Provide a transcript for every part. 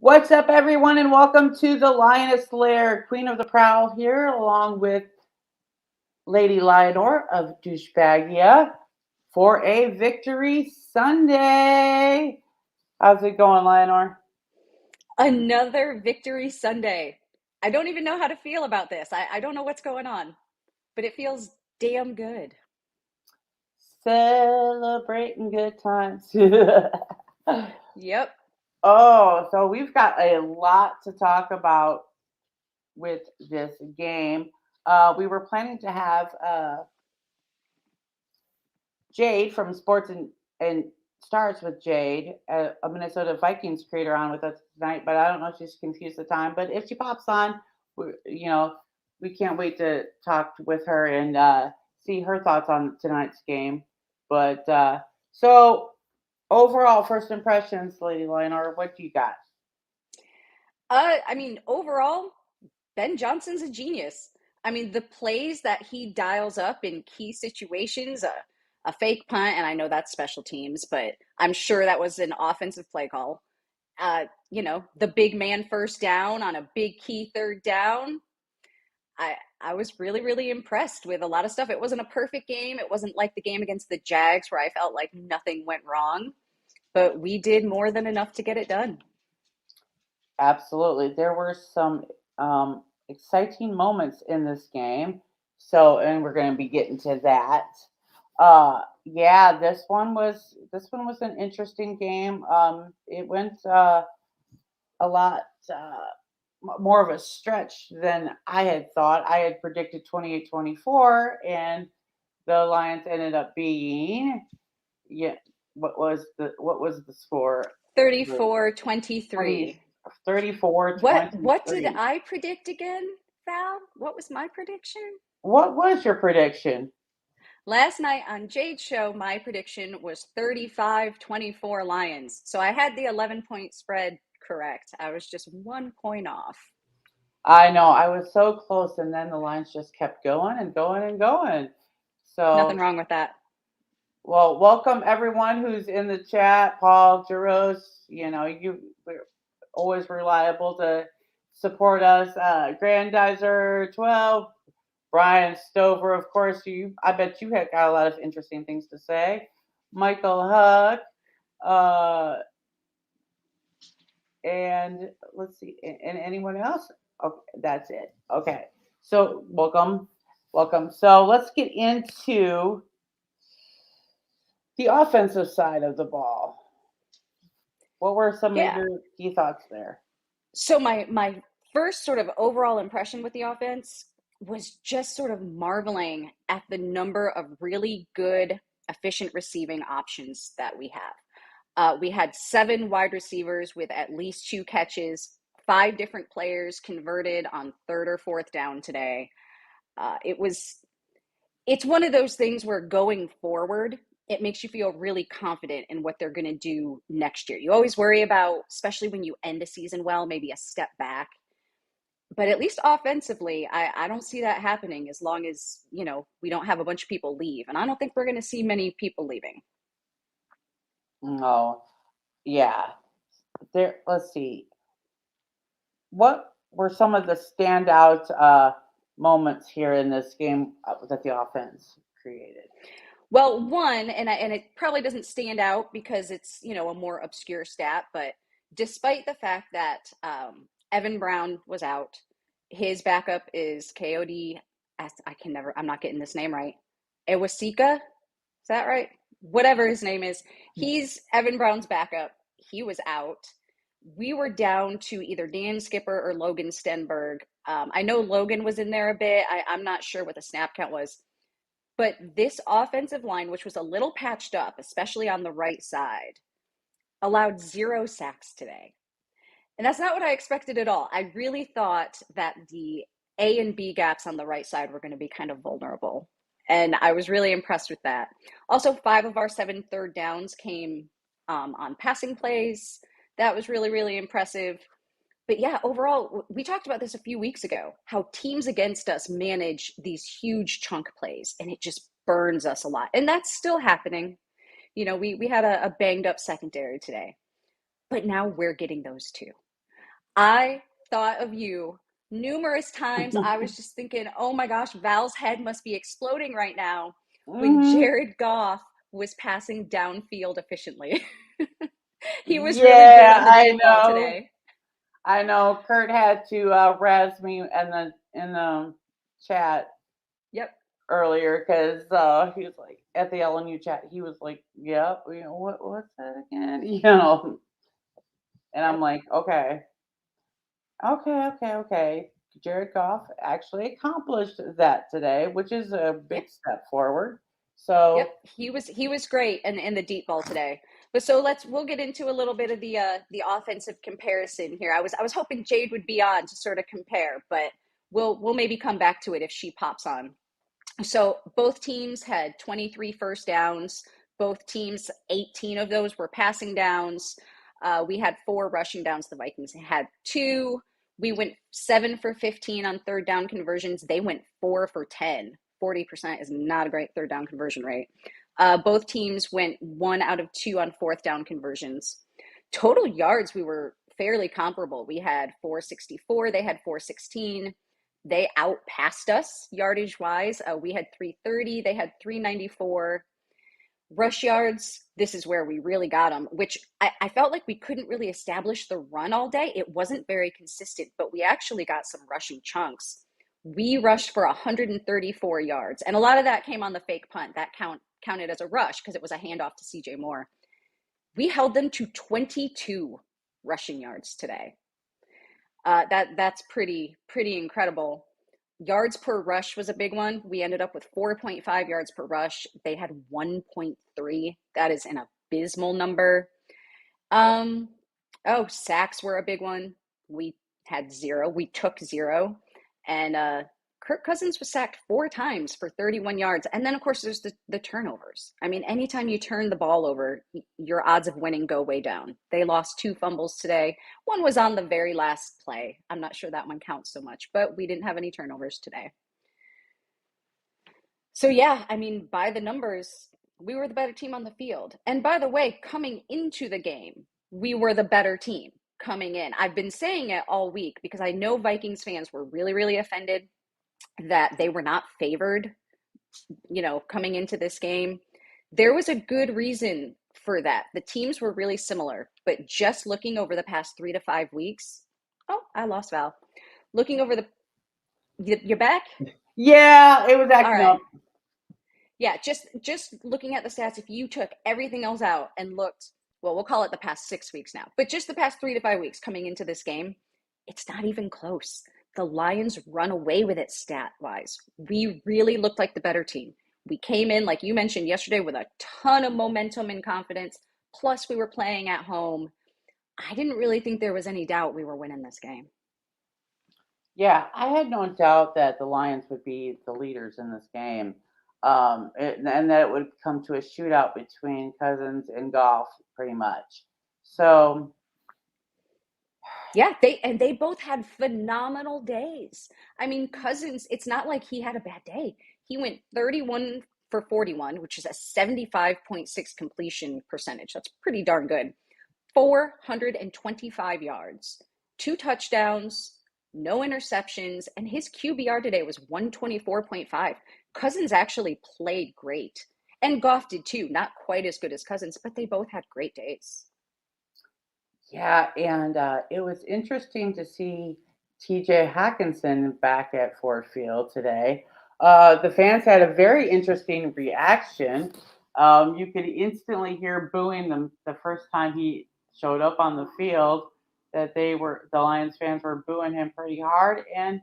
What's up, everyone, and welcome to the Lioness Lair, Queen of the Prowl here, along with Lady Lionor of Douchebagia for a Victory Sunday. How's it going, Lionor? Another victory Sunday. I don't even know how to feel about this. I don't know what's going on, but it feels damn good. Celebrating good times. Yep. So we've got a lot to talk about with this game. We were planning to have Jade from Sports and Starts with Jade, a Minnesota Vikings creator, on with us tonight. But I don't know if she's confused the time. But if she pops on, we can't wait to talk with her and see her thoughts on tonight's game. But so overall, first impressions, Lady Lionor, what do you got? Overall, Ben Johnson's a genius. I mean, the plays that he dials up in key situations, a fake punt, and I know that's special teams, but I'm sure that was an offensive play call. The big man first down on a big key third down. I was really, really impressed with a lot of stuff. It wasn't a perfect game. It wasn't like the game against the Jags where I felt like nothing went wrong, but we did more than enough to get it done. Absolutely. There were some exciting moments in this game. So, and we're going to be getting to that. Yeah, this one was an interesting game. It went a lot more of a stretch than I had thought. I had predicted 28-24, and the Lions ended up being, yeah. What was the score? The 34-23. 20 34 What did 23. I predict again, Val? What was my prediction? What was your prediction? Last night on Jade's show, my prediction was 35-24 Lions. So I had the 11-point spread correct. I was just 1 point off. I know I was so close, and then the lines just kept going and going and going. Nothing So, wrong with that. well, welcome everyone who's in the chat. Paul, Jaros, we're always reliable to support us. Grandizer 12, Brian Stover, of course. I bet you had got a lot of interesting things to say. Michael Huck, uh, and let's see, and anyone else? Okay, that's it. Okay, so welcome. So let's get into the offensive side of the ball. What were some of Yeah. your key thoughts there? So my first sort of overall impression with the offense was just sort of marveling at the number of really good, efficient receiving options that we have. We had seven wide receivers with at least two catches, five different players converted on third or fourth down today. It's one of those things where going forward, it makes you feel really confident in what they're going to do next year. You always worry about, especially when you end a season well, maybe a step back. But at least offensively, I don't see that happening as long as, we don't have a bunch of people leave. And I don't think we're going to see many people leaving. No, yeah. There. Let's see. What were some of the standout moments here in this game that the offense created? Well, one, and it probably doesn't stand out because it's a more obscure stat, but despite the fact that Evan Brown was out, his backup is KOD. I can never. I'm not getting this name right. Ewasika, is that right? Whatever his name is, he's Evan Brown's backup. He was out. We were down to either Dan Skipper or Logan Stenberg. I know Logan was in there a bit. I'm not sure what the snap count was, but this offensive line, which was a little patched up, especially on the right side, allowed 0 sacks today. And that's not what I expected at all. I really thought that the A and B gaps on the right side were going to be kind of vulnerable. And I was really impressed with that. Also, 5 of our 7 third downs came on passing plays. That was really, really impressive. But yeah, overall, we talked about this a few weeks ago, how teams against us manage these huge chunk plays, and it just burns us a lot. And that's still happening. We had a banged up secondary today, but now we're getting those too. I thought of you numerous times. I was just thinking, oh my gosh, Val's head must be exploding right now when Hmm. Jared Goff was passing downfield efficiently. He was really good Yeah, on the I deep ball know. today. I know. Kurt had to razz me in the chat Yep. earlier because he was like at the LNU chat. He was like, "Yep, what's that again?" And I'm Yep. like, "Okay, okay." Jared Goff actually accomplished that today, which is a Yeah. big step forward. Yep. So, He was great in the deep ball today. But so we'll get into a little bit of the offensive comparison here. I was hoping Jade would be on to sort of compare, but we'll maybe come back to it if she pops on. So both teams had 23 first downs. Both teams, 18 of those were passing downs. We had 4 rushing downs. The Vikings had 2. We went 7 for 15 on third down conversions. They went 4 for 10. 40% is not a great third down conversion rate. Both teams went 1 out of 2 on fourth down conversions. Total yards, we were fairly comparable. We had 464, they had 416. They outpassed us yardage wise. We had 330, they had 394. Rush yards, this is where we really got them, which I felt like we couldn't really establish the run all day. It wasn't very consistent, but we actually got some rushing chunks. We rushed for 134 yards, and a lot of that came on the fake punt. That counted as a rush because it was a handoff to CJ Moore. We held them to 22 rushing yards today. That's pretty incredible. Yards per rush was a big one. We ended up with 4.5 yards per rush. They had 1.3. That is an abysmal number. Um, oh, sacks were a big one. We had 0. We took 0. And Kirk Cousins was sacked 4 times for 31 yards. And then, of course, there's the turnovers. I mean, anytime you turn the ball over, your odds of winning go way down. They lost 2 fumbles today. One was on the very last play. I'm not sure that one counts so much, but we didn't have any turnovers today. So, yeah, I mean, by the numbers, we were the better team on the field. And by the way, coming into the game, we were the better team coming in. I've been saying it all week because I know Vikings fans were really, really offended that they were not favored, coming into this game. There was a good reason for that. The teams were really similar, but just looking over the past 3 to 5 weeks, oh, I lost Val. Looking over you're back? yeah, it was All acting right. up. Yeah, just looking at the stats, if you took everything else out and looked, well, we'll call it the past 6 weeks now, but just the past 3 to 5 weeks coming into this game, it's not even close. The Lions run away with it stat wise. We really looked like the better team. We came in, like you mentioned yesterday, with a ton of momentum and confidence. Plus, we were playing at home. I didn't really think there was any doubt we were winning this game. Yeah, I had no doubt that the Lions would be the leaders in this game, and that it would come to a shootout between Cousins and Goff, pretty much. So, Yeah, they both had phenomenal days. I mean, Cousins, it's not like he had a bad day. He went 31 for 41, which is a 75.6 completion percentage. That's pretty darn good. 425 yards, 2 touchdowns, no interceptions, and his QBR today was 124.5. Cousins actually played great. And Goff did too, not quite as good as Cousins, but they both had great days. yeah, and it was interesting to see TJ Hawkinson back at Ford Field today. The fans had a very interesting reaction. You could instantly hear booing them the first time he showed up on the field. That the Lions fans were booing him pretty hard, and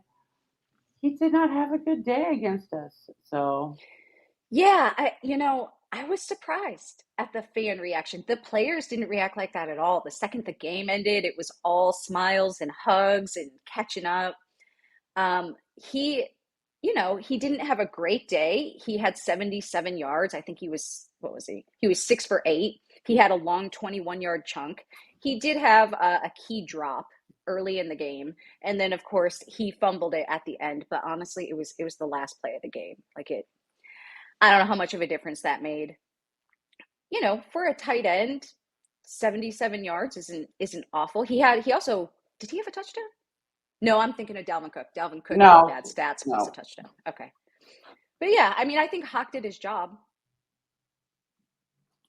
he did not have a good day against us. So Yeah, I was surprised at the fan reaction. The players didn't react like that at all. The second the game ended, it was all smiles and hugs and catching up. He didn't have a great day. He had 77 yards. I think what was he? He was 6 for 8. He had a long 21-yard chunk. He did have a key drop early in the game. And then of course he fumbled it at the end. But honestly, it was the last play of the game. I don't know how much of a difference that made. For a tight end, 77 yards isn't awful. He also Did he have a touchdown? No, I'm thinking of Dalvin Cook. Dalvin Cook had No, bad stats plus a no. touchdown. Okay. But yeah, I mean, I think Hawk did his job.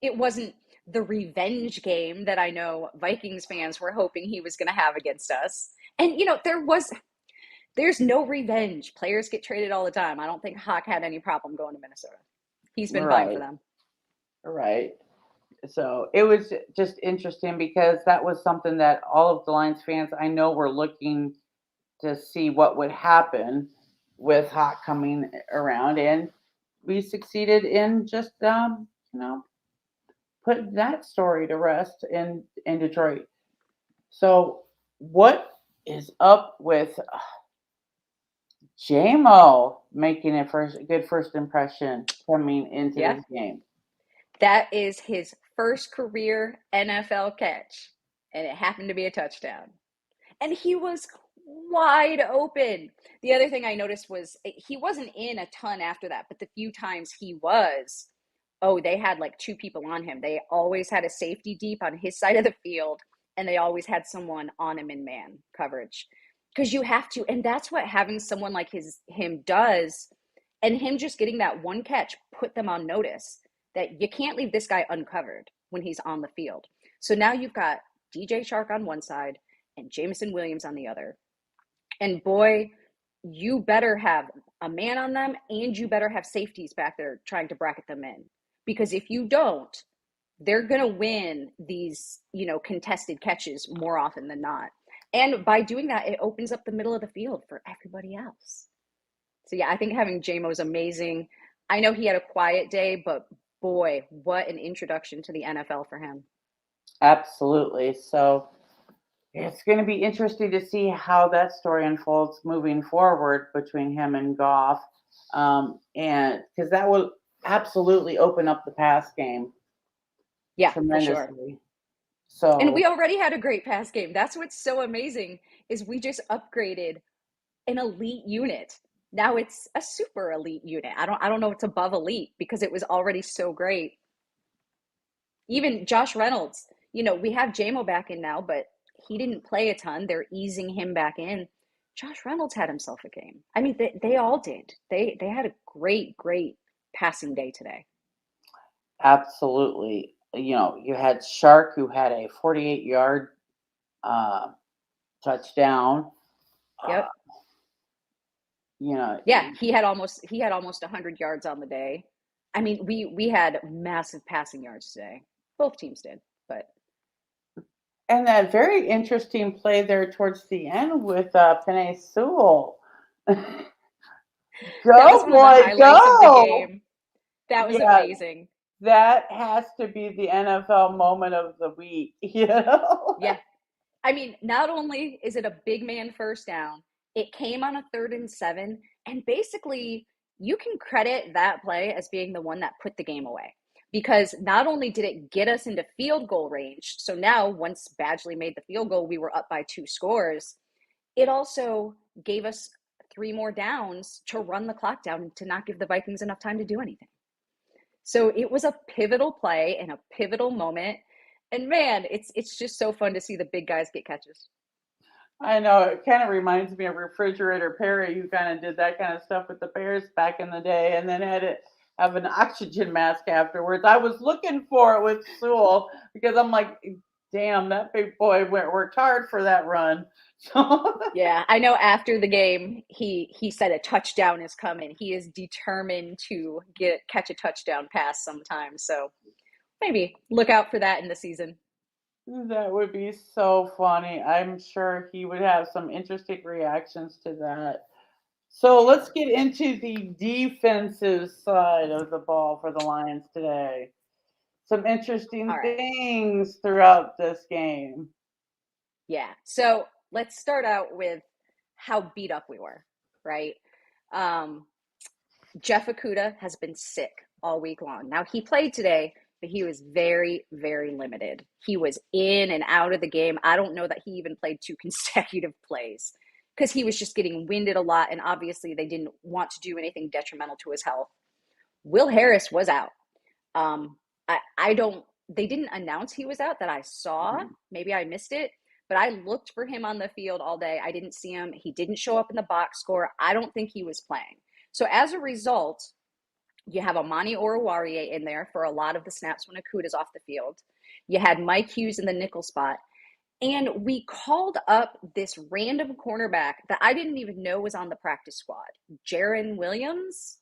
It wasn't the revenge game that I know Vikings fans were hoping he was going to have against us. And there's no revenge. Players get traded all the time. I don't think Hawk had any problem going to Minnesota. He's been fine for Right, them. right. So it was just interesting because that was something that all of the Lions fans I know were looking to see what would happen with Hawk coming around, and we succeeded in just putting that story to rest in Detroit. So what is up with JMO making a good first impression coming into Yeah. this game? That is his first career NFL catch, and it happened to be a touchdown. And he was wide open. The other thing I noticed was he wasn't in a ton after that, but the few times he was, oh, they had like two people on him. They always had a safety deep on his side of the field, and they always had someone on him in man coverage. Because you have to, and that's what having someone like him does, and him just getting that one catch put them on notice that you can't leave this guy uncovered when he's on the field. So now you've got DJ Shark on one side and Jameson Williams on the other. And boy, you better have a man on them and you better have safeties back there trying to bracket them in. Because if you don't, they're going to win these, contested catches more often than not. And by doing that, it opens up the middle of the field for everybody else. So yeah, I think having JMO is amazing. I know he had a quiet day, but boy, what an introduction to the NFL for him. Absolutely. So it's going to be interesting to see how that story unfolds moving forward between him and Goff, and because that will absolutely open up the pass game Yeah, for sure. tremendously. And we So already had a great pass game. That's what's so amazing is we just upgraded an elite unit. Now it's a super elite unit. I don't know if it's above elite because it was already so great. Even Josh Reynolds, we have JMO back in now, but he didn't play a ton. They're easing him back in. Josh Reynolds had himself a game. I mean, they all did. They had a great passing day today. absolutely, you had Shark who had a 48-yard uh, touchdown. Uh, Yep. you know, Yeah, he had almost 100 yards on the day. I mean, we had massive passing yards today. Both teams did, but and that very interesting play there towards the end with Panay Sewell. that was Go, one of the boy, highlights of the go! game. That was Yeah, amazing. that has to be the NFL moment of the week, Yeah. I mean, not only is it a big man first down, it came on a 3rd and 7, and basically you can credit that play as being the one that put the game away. Because not only did it get us into field goal range, so now once Badgley made the field goal, we were up by 2 scores. It also gave us 3 more downs to run the clock down and to not give the Vikings enough time to do anything. So it was a pivotal play and a pivotal moment. And man, it's just so fun to see the big guys get catches. I know it kind of reminds me of Refrigerator Perry, who kind of did that kind of stuff with the Bears back in the day, and then had to have an oxygen mask afterwards. I was looking for it with Sewell because I'm like, damn, that big boy worked hard for that run. So Yeah, I know after the game he said a touchdown is coming. He is determined to catch a touchdown pass sometime. So maybe look out for that in the season. that would be so funny. I'm sure he would have some interesting reactions to that. So let's get into the defensive side of the ball for the Lions today. Some All interesting right. things throughout this game. Yeah. So let's start out with how beat up we were, right? Um, Jeff Okuda has been sick all week long. Now he played today, but he was very limited. He was in and out of the game. I don't know that he even played 2 consecutive plays because he was just getting winded a lot, and obviously they didn't want to do anything detrimental to his health. Will Harris was out. I don't. They didn't announce he was out that I saw. Maybe I missed it, but I looked for him on the field all day. I didn't see him. He didn't show up in the box score. I don't think he was playing. So as a result, you have Amani Oruwariye in there for a lot of the snaps when Akuta's off the field. You had Mike Hughes in the nickel spot. And we called up this random cornerback that I didn't even know was on the practice squad, Jaron Williams.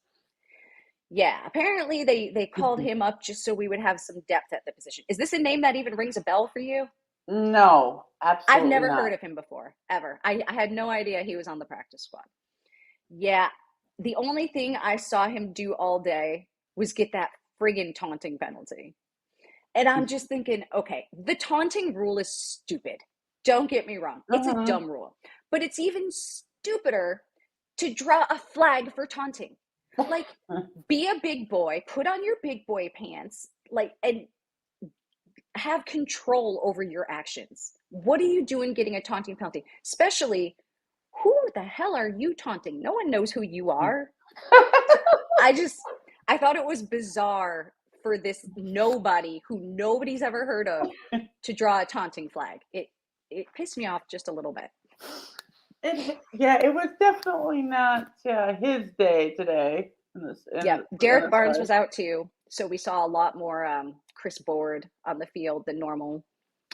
Yeah, apparently they called him up just so we would have some depth at the position. Is this a name that even rings a bell for you? No, I've absolutely never not. heard of him before, ever. I had no idea he was on the practice squad. Yeah, the only thing I saw him do all day was get that friggin' taunting penalty. And I'm just thinking, okay, the taunting rule is stupid. Don't get me wrong. It's a Mm-hmm. dumb rule. But it's even stupider to draw a flag for taunting. Like, be a big boy, put on your big boy pants, like, and have control over your actions. What are you doing getting a taunting penalty? Especially, who the hell are you taunting? No one knows who you are. So I thought it was bizarre for this nobody who nobody's ever heard of to draw a taunting flag. It pissed me off just a little bit. Yeah, it was definitely not his day today. Yeah, On Derek this Barnes side. was out too, so we saw a lot more Chris Board on the field than normal.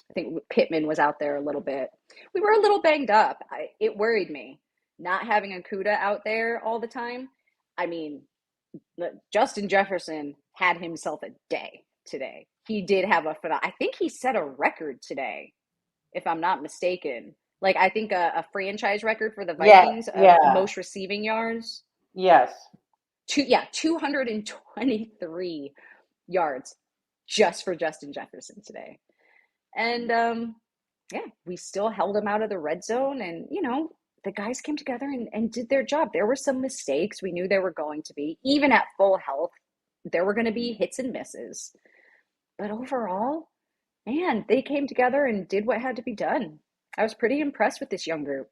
I think Pittman was out there a little bit. We were a little banged up. It worried me not having Akuda out there all the time. I mean, Justin Jefferson had himself a day today. He did have I think he set a record today, if I'm not mistaken. Like, I think a franchise record for the Yeah, Vikings of yeah, most receiving yards. yes. 223 yards just for Justin Jefferson today. And yeah, we still held him out of the red zone. And, the guys came together and did their job. There were some mistakes. We knew there were going to be. Even at full health, there were going to be hits and misses. But overall, man, they came together and did what had to be done. I was pretty impressed with this young group.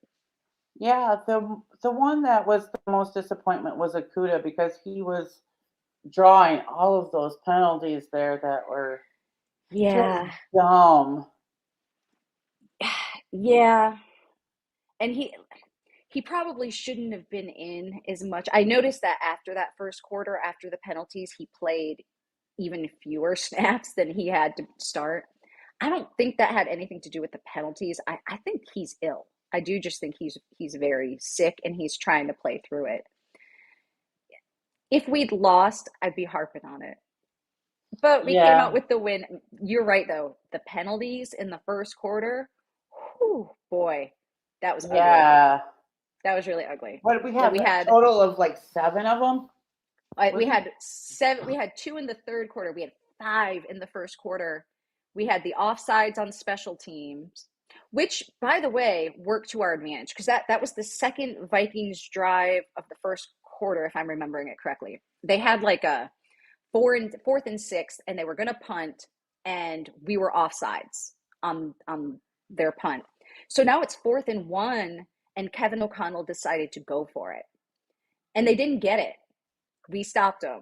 Yeah, the one that was the most disappointment was Akuda because he was drawing all of those penalties there that were just Yeah. dumb. Yeah. And he probably shouldn't have been in as much. I noticed that after that first quarter, after the penalties, he played even fewer snaps than he had to start. I don't think that had anything to do with the penalties. I think he's ill. I do just think he's very sick and he's trying to play through it. If we'd lost, I'd be harping on it. But we came Yeah, out with the win. You're right though. The penalties in the first quarter, whew, boy, that was ugly. yeah. That was really ugly. What did we That have? we A had total of like seven of them? we Was it? had seven. We had two in the third quarter. We had five in the first quarter. We had the offsides on special teams, which, by the way, worked to our advantage because that was the second Vikings drive of the first quarter, if I'm remembering it correctly. They had like a fourth and sixth, and they were going to punt, and we were offsides on their punt. So now it's 4th and 1, and Kevin O'Connell decided to go for it, and they didn't get it. We stopped them.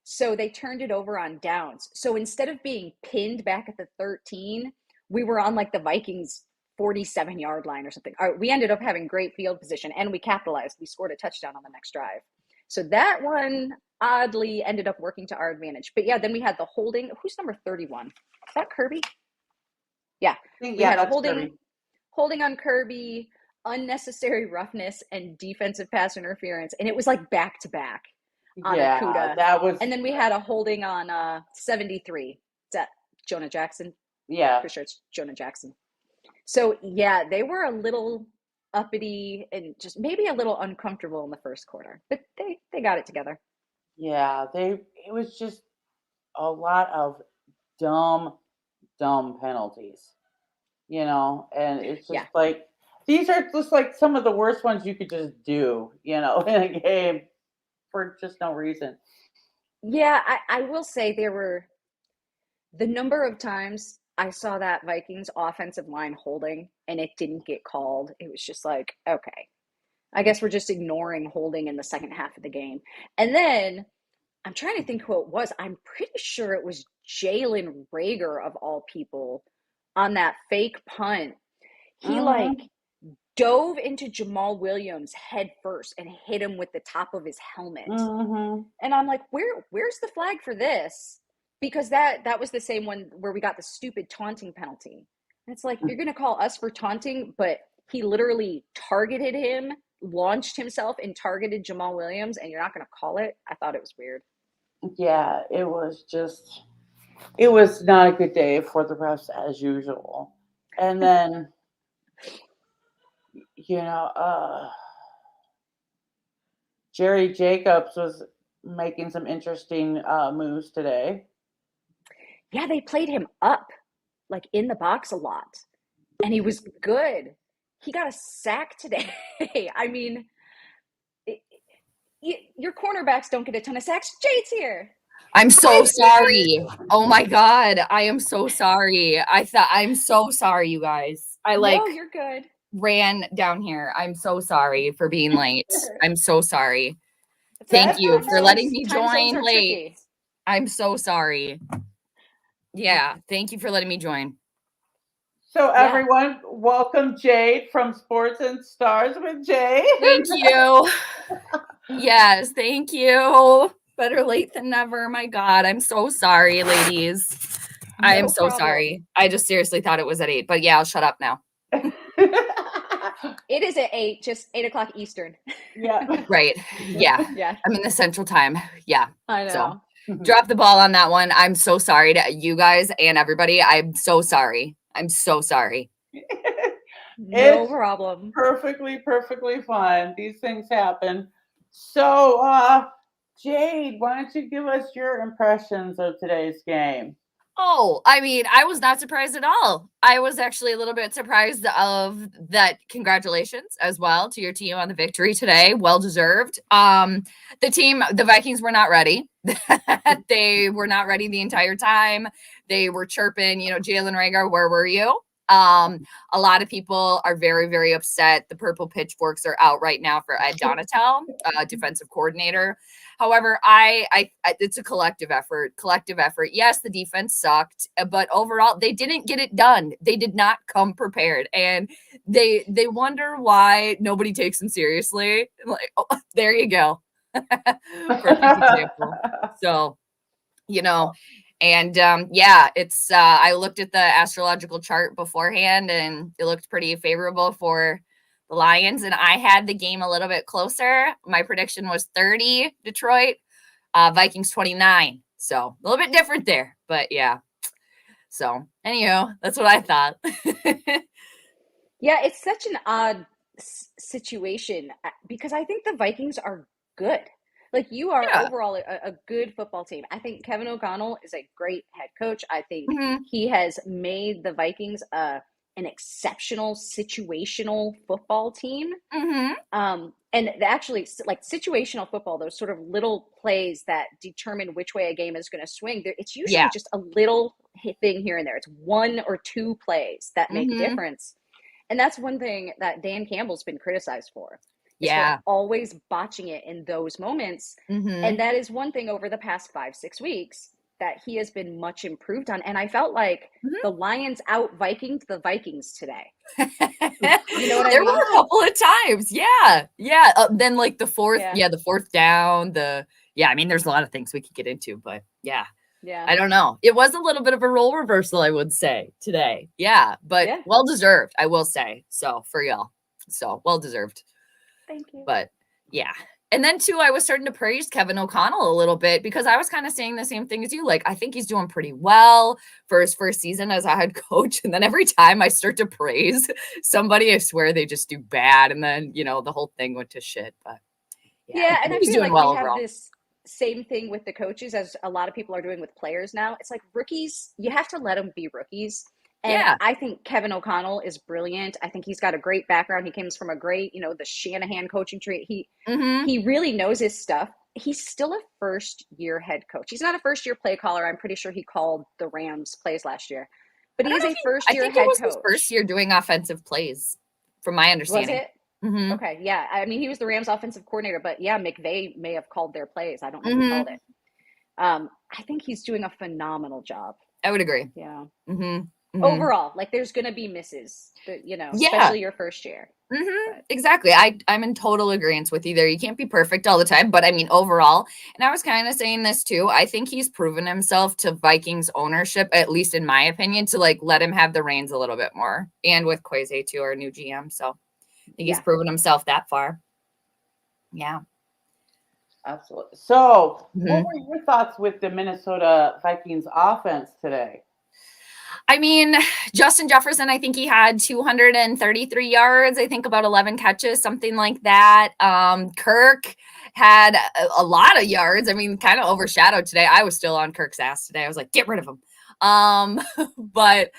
So they turned it over on downs. So instead of being pinned back at the 13, we were on like the Vikings 47-yard line or something. We ended up having great field position and we capitalized. We scored a touchdown on the next drive. So that one oddly ended up working to our advantage. But yeah, then we had the holding. Who's number 31? Is that Kirby? Yeah. We Yeah, had a that's holding Kirby. holding on Kirby, unnecessary roughness, and defensive pass interference. And it was like back to back on Yeah, Akuda. that was. And then we had a holding on 73. Is that Jonah Jackson? Yeah, Pretty sure it's Jonah Jackson. So yeah, they were a little uppity and just maybe a little uncomfortable in the first quarter, but they got it together. yeah. It was just a lot of dumb, dumb penalties. And it's just Yeah. like these are just like some of the worst ones you could just do, in a game for just no reason. Yeah, I will say there were the number of times I saw that Vikings offensive line holding and it didn't get called. It was just like, okay, I guess we're just ignoring holding in the second half of the game. And then I'm trying to think who it was. I'm pretty sure it was Jalen Rager of all people on that fake punt. He like Mm-hmm. dove into Jamal Williams head first and hit him with the top of his helmet. Mm-hmm. And I'm like, where's the flag for this? Because that was the same one where we got the stupid taunting penalty. And it's like, you're gonna call us for taunting, but he literally targeted him, launched himself and targeted Jamal Williams, and you're not gonna call it? I thought it was weird. Yeah, it was not a good day for the refs as usual. And then, you know, Jerry Jacobs was making some interesting moves today. Yeah, they played him up, like in the box a lot. And he was good. He got a sack today. I mean, it, your cornerbacks don't get a ton of sacks. Jade's here. I'm so sorry. Oh my God. I am so sorry. I'm so sorry, you guys. I No, you're good. ran down here. I'm so sorry for being late. I'm so sorry. It's Thank okay. you for letting me Time zones join are late. tricky. I'm so sorry. Yeah. Thank you for letting me join. So Yeah. everyone, welcome Jade from Sports and Stars with Jade. Thank you. Yes. Thank you. Better late than never. My God. I'm so sorry, ladies. I am No so problem. sorry. I just seriously thought it was at 8, but yeah, I'll shut up now. It is at 8, just 8 o'clock Eastern. Yeah. Right. Yeah. Yeah, I'm in the central time. Yeah. I know. So drop the ball on that one. I'm so sorry to you guys and everybody. I'm so sorry. I'm so sorry. No It's problem. perfectly fine. These things happen. So, Jade, why don't you give us your impressions of today's game? Oh, I mean, I was not surprised at all. I was actually a little bit surprised of that. Congratulations as well to your team on the victory today. Well deserved. The Vikings were not ready. They were not ready the entire time. They were chirping, Jalen Rager, where were you? A lot of people are very, very upset. The purple pitchforks are out right now for Ed Donatel, defensive coordinator. However, I it's a collective effort. Yes, the defense sucked, but overall, they didn't get it done. They did not come prepared, and they wonder why nobody takes them seriously. Like, oh, there you go, perfect example. So, and it's I looked at the astrological chart beforehand, and it looked pretty favorable for the Lions, and I had the game a little bit closer. My prediction was 30 Detroit, Vikings 29. So a little bit different there, but yeah. So anyhow, that's what I thought. Yeah, it's such an odd situation because I think the Vikings are good. Like, you are Yeah. overall a good football team. I think Kevin O'Connell is a great head coach. I think Mm-hmm. he has made the Vikings an exceptional situational football team. Mm-hmm. And actually, like, situational football, those sort of little plays that determine which way a game is going to swing, it's usually just a little thing here and there. It's 1 or 2 plays that make a difference. And that's one thing that Dan Campbell's been criticized for. Yeah. For always botching it in those moments. Mm-hmm. And that is one thing over the past 5-6 weeks that he has been much improved on. And I felt like the Lions out Vikinged the Vikings today. You know what I there mean? were a couple of times. Yeah. Yeah. Then like the fourth down, I mean, there's a lot of things we could get into, but yeah. Yeah. I don't know. It was a little bit of a role reversal, I would say, today. Yeah, but well deserved, I will say. So for y'all. So well deserved. Thank you. But yeah. And then too, I was starting to praise Kevin O'Connell a little bit because I was kind of saying the same thing as you. Like, I think he's doing pretty well for his first season as a head coach. And then every time I start to praise somebody, I swear they just do bad. And then, the whole thing went to shit. But yeah, and I he's feel doing like well we have overall. this same thing with the coaches as a lot of people are doing with players now. It's like, rookies, you have to let them be rookies. And I think Kevin O'Connell is brilliant. I think he's got a great background. He comes from a great, the Shanahan coaching tree. He really knows his stuff. He's still a first-year head coach. He's not a first-year play caller. I'm pretty sure he called the Rams plays last year. But he is a first-year head coach. I think it was his first year doing offensive plays, from my understanding. Was it? Mm-hmm. Okay, yeah. I mean, he was the Rams offensive coordinator, but yeah, McVay may have called their plays. I don't know who called it. I think he's doing a phenomenal job. I would agree. Yeah. Mm-hmm. overall, like there's gonna be misses, you know, Yeah. especially your first year. Exactly. I'm in total agreement with you there. You can't be perfect all the time, but I mean, overall, and I was kind of saying this too, I think he's proven himself to Vikings ownership, at least in my opinion, to like let him have the reins a little bit more. And with Kwesi too, our new GM. So I think he's proven himself that far. Yeah. Absolutely. So what were your thoughts with the Minnesota Vikings offense today? I mean, Justin Jefferson, I think he had 233 yards, I think about 11 catches, something like that. Kirk had a lot of yards. I mean, kind of overshadowed today. I was still on Kirk's ass today. I was like, get rid of him. But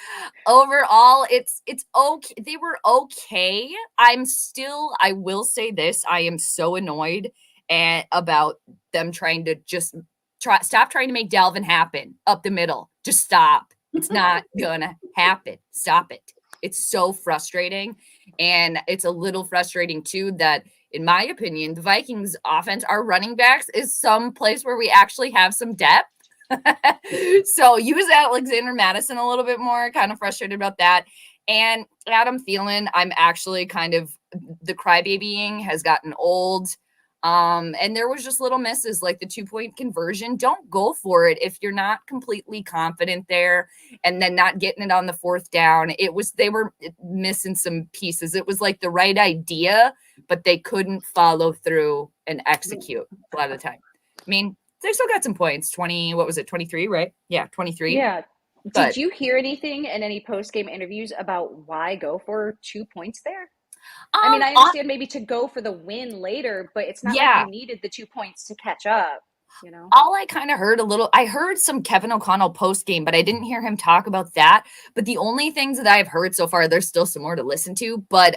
overall, it's okay. They were okay. I will say this, I am so annoyed about them trying to just stop trying to make Dalvin happen up the middle. Just stop. It's not gonna happen. Stop it. It's so frustrating. And it's a little frustrating too that, in my opinion, the Vikings offense, our running backs, is some place where we actually have some depth. So use Alexander Madison a little bit more. Kind of frustrated about that. And Adam Thielen, I'm actually kind of, the crybabying has gotten old. And there was just little misses like the 2-point conversion. Don't go for it if you're not completely confident there, and then not getting it on the 4th down. They were missing some pieces. It was like the right idea, but they couldn't follow through and execute a lot of the time. I mean, they still got some points. 23, right? Yeah, 23. Yeah. Did you hear anything in any post-game interviews about why go for 2 points there? I mean, I understand maybe to go for the win later, but it's not like you needed the 2 points to catch up, you know? All I kind of heard I heard some Kevin O'Connell post game, but I didn't hear him talk about that. But the only things that I've heard so far, there's still some more to listen to, but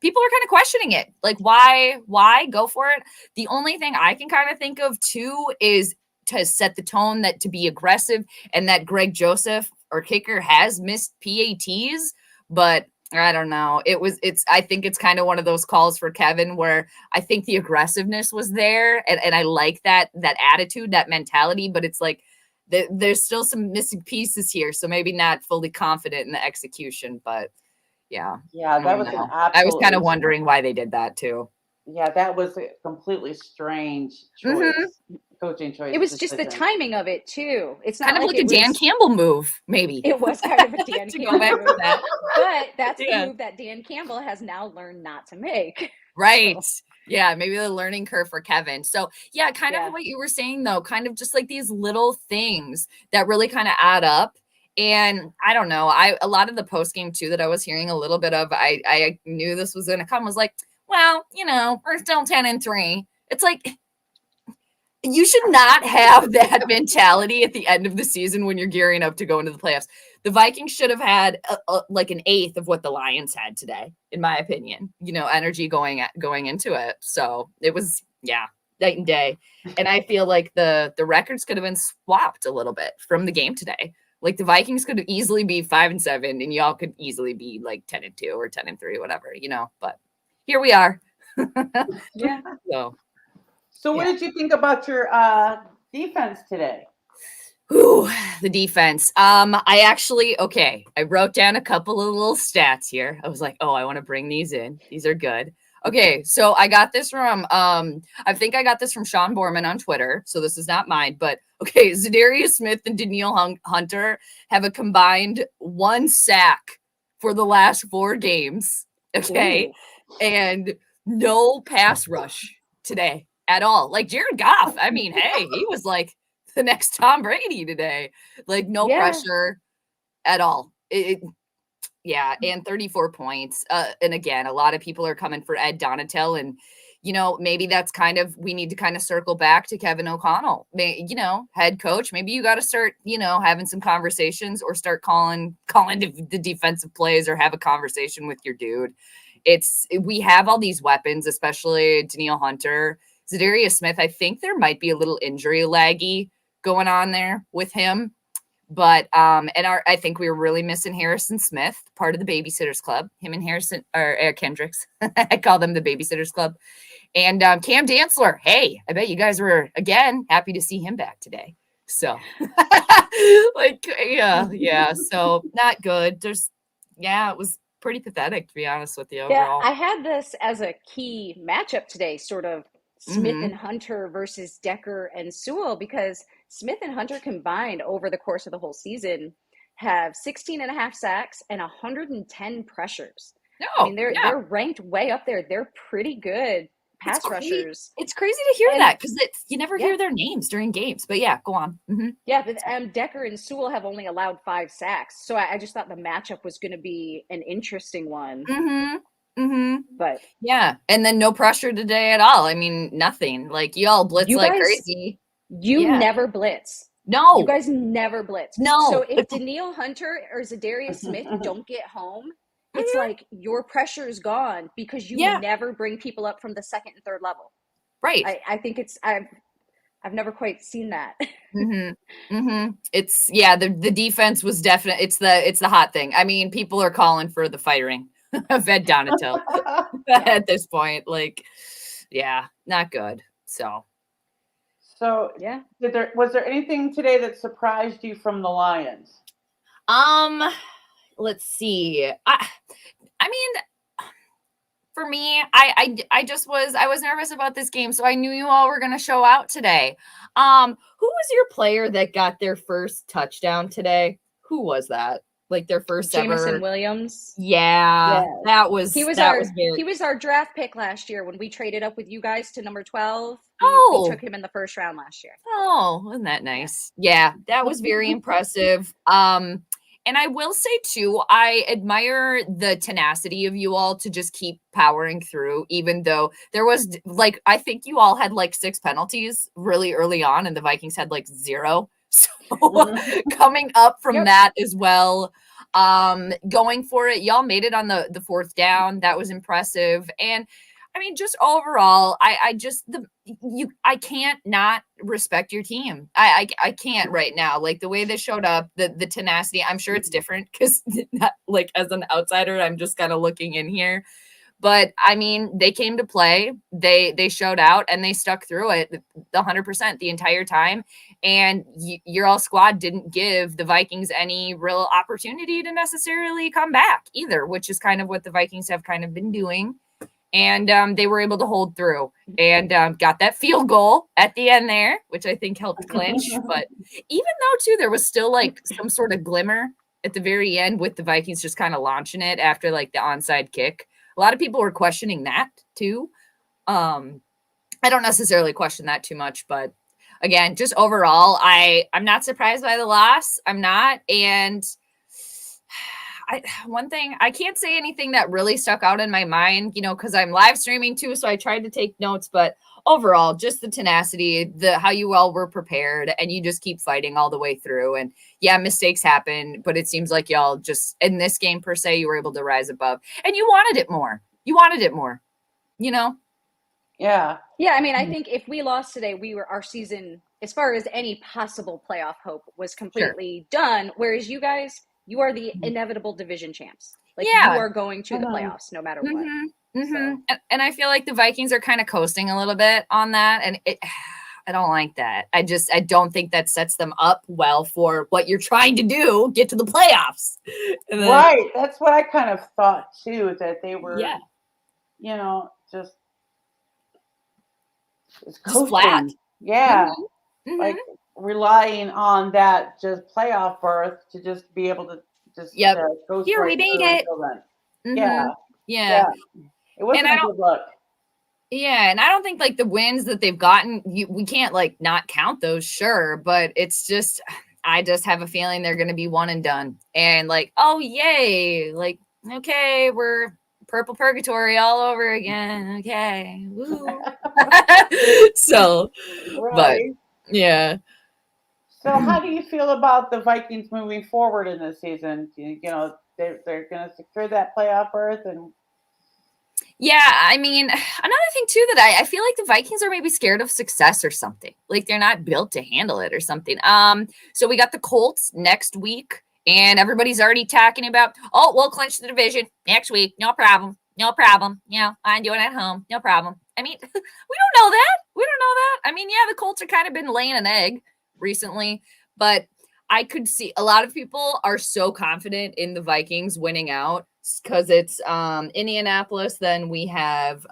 people are kind of questioning it. Like, why go for it? The only thing I can kind of think of too is to set the tone, that to be aggressive, and that Greg Joseph, our kicker, has missed PATs, but I don't know. I think it's kind of one of those calls for Kevin where I think the aggressiveness was there, and I like that attitude, that mentality, but it's like there's still some missing pieces here. So maybe not fully confident in the execution, but yeah. Yeah, that was I was kind of wondering why they did that too. Yeah, that was a completely strange choice. Coaching choice. It was just the timing of it too. It's not kind of like a Dan Campbell move, maybe. It was kind of a Dan Campbell move, but that's the move that Dan Campbell has now learned not to make. Right. So. Yeah, maybe the learning curve for Kevin. So yeah, kind of what you were saying though, kind of just like these little things that really kind of add up. And I don't know, a lot of the post game too that I was hearing a little bit of, I knew this was going to come, was like, well, you know, we're still 10-3. It's like, you should not have that mentality at the end of the season when you're gearing up to go into the playoffs. The Vikings should have had like an eighth of what the Lions had today, in my opinion, you know, energy going into it. So it was, night and day. And I feel like the records could have been swapped a little bit from the game today. Like the Vikings could easily be 5-7 and y'all could easily be like 10-2 or 10-3, whatever, you know, but here we are. Yeah. So what did you think about your defense today? Ooh, the defense. I wrote down a couple of little stats here. I was like, I want to bring these in. These are good. Okay, so I got this from I think I got this from Sean Borman on Twitter. So this is not mine, but okay, Zadarius Smith and Danielle Hunter have a combined 1 sack for the last 4 games. Okay. Ooh. And no pass rush today at all. Like Jared Goff, I mean, hey, he was like the next Tom Brady today. Like no pressure at all. And 34 points. And again, a lot of people are coming for Ed Donatel, and you know, maybe that's kind of, we need to kind of circle back to Kevin O'Connell, you know, head coach. Maybe you got to start, you know, having some conversations, or start calling the defensive plays, or have a conversation with your dude. We have all these weapons, especially Danielle Hunter, Zadarius Smith. I think there might be a little injury laggy going on there with him, but I think we were really missing Harrison Smith, part of the Babysitters Club. Him and Harrison, or Eric Kendricks, I call them the Babysitters Club, and Cam Dantzler. Hey, I bet you guys were again happy to see him back today. So like, yeah. So not good. It was pretty pathetic to be honest with you Yeah, overall. I had this as a key matchup today, sort of Smith Mm-hmm. and Hunter versus Decker and Sewell, because Smith and Hunter combined over the course of the whole season have 16 and a half sacks and 110 pressures. I No, mean, yeah. they're ranked way up there. They're pretty good It's pass crazy. rushers. It's crazy to hear And that because you never yeah, hear their names during games. But yeah, go on. Mm-hmm. yeah, but Decker and Sewell have only allowed 5 sacks. So I just thought the matchup was going to be an interesting one. Mm-hmm. Mm-hmm. But Yeah. And then no pressure today at all. I mean, nothing. Like you all blitz you like guys, crazy. you Yeah. never blitz. You No. guys never blitz. So No. if Daniil Hunter or Zadarius Smith don't get home, it's Mhm. like your pressure is gone because you Yeah. never bring people up from the second and third level. Right. I think I've never quite seen that. Mm-hmm. Mm-hmm. It's the defense was definite. It's the hot thing. I mean, people are calling for the firing of Ed Donato at this point. Like, yeah, not good. So So, Yeah. was there anything today that surprised you from the Lions? let's see. I mean, for me, I was nervous about this game, so I knew you all were gonna show out today. Who was your player that got their first touchdown today? Who was that? Like their first Jameson ever? Williams. Yeah, Yes. that was He was very. our draft pick last year when we traded up with you guys to number 12. We Oh, took him in the first round last year. oh, wasn't that nice? Yeah, that was very impressive. And I will say too, I admire the tenacity of you all to just keep powering through, even though there was like, I think you all had like 6 penalties really early on, and the Vikings had like 0. So coming up from Yep. that as well, going for it, y'all made it on the 4th down. That was impressive. And I mean, just overall, I can't not respect your team. I can't right now. Like the way they showed up, the tenacity. I'm sure it's different because like as an outsider, I'm just kind of looking in here. But I mean, they came to play. They showed out and they stuck through it the 100% the entire time. And your all squad didn't give the Vikings any real opportunity to necessarily come back either, which is kind of what the Vikings have kind of been doing. And they were able to hold through and got that field goal at the end there, which I think helped clinch. But even though, too, there was still like some sort of glimmer at the very end with the Vikings just kind of launching it after like the onside kick. A lot of people were questioning that, too. I don't necessarily question that too much, but again, just overall, I'm not surprised by the loss. I'm not. And one thing, I can't say anything that really stuck out in my mind, because I'm live streaming too, so I tried to take notes, but overall, just the tenacity, how you all were prepared, and you just keep fighting all the way through. And yeah, mistakes happen, but it seems like y'all just, in this game per se, you were able to rise above, and you wanted it more. Yeah. Yeah, I mean, I think if we lost today, our season, as far as any possible playoff hope, was completely done. Whereas you guys, you are the inevitable division champs. Like Yeah. you are going to the playoffs no matter what. So. And I feel like the Vikings are kind of coasting a little bit on that, and I don't like that. I don't think that sets them up well for what you're trying to do, get to the playoffs. Right. That's what I kind of thought too, that they were, just coasting. Flat. Yeah. Like relying on that just playoff berth to just be able to just coast Here, right we made through it. until then. Yeah. It wasn't a good look. Yeah, and I don't think like the wins that they've gotten, we can't like not count those, sure, but it's just I just have a feeling they're going to be one and done. And like, oh yay, like okay, we're purple purgatory all over again. Okay. Woo. So, right. But yeah. So how do you feel about the Vikings moving forward in this season? They're going to secure that playoff berth and yeah, I mean, another thing too that I feel like the Vikings are maybe scared of success or something. Like they're not built to handle it or something. So we got the Colts next week, and everybody's already talking about, oh, we'll clinch the division next week. No problem. No problem. I'm doing it at home. No problem. I mean, we don't know that. I mean, yeah, the Colts have kind of been laying an egg recently, but I could see a lot of people are so confident in the Vikings winning out because it's Indianapolis, then we have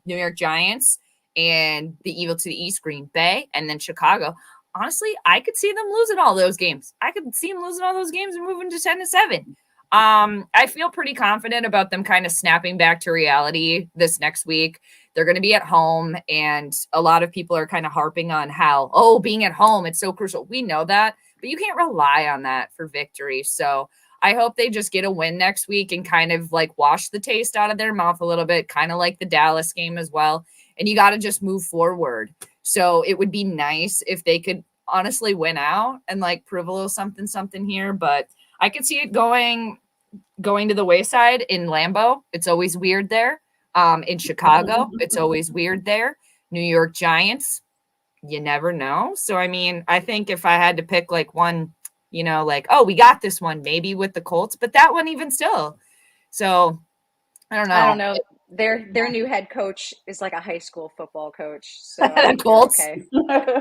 New York Giants and the evil to the east, Green Bay, and then Chicago. Honestly, I could see them losing all those games. I could see them losing all those games and moving to 10-7. I feel pretty confident about them kind of snapping back to reality this next week. They're going to be at home, and a lot of people are kind of harping on how, oh, being at home, it's so crucial. We know that, but you can't rely on that for victory. So I hope they just get a win next week and kind of like wash the taste out of their mouth a little bit, kind of like the Dallas game as well. And you got to just move forward. So it would be nice if they could honestly win out and like prove a little something here, but I could see it going to the wayside in Lambeau. It's always weird there. In Chicago, it's always weird there. New York Giants, you never know. So, I mean, I think if I had to pick like one, you know, like, oh, we got this one, maybe with the Colts, but that one even still. So, I don't know. I don't know. Their new head coach is like a high school football coach. So Colts. okay.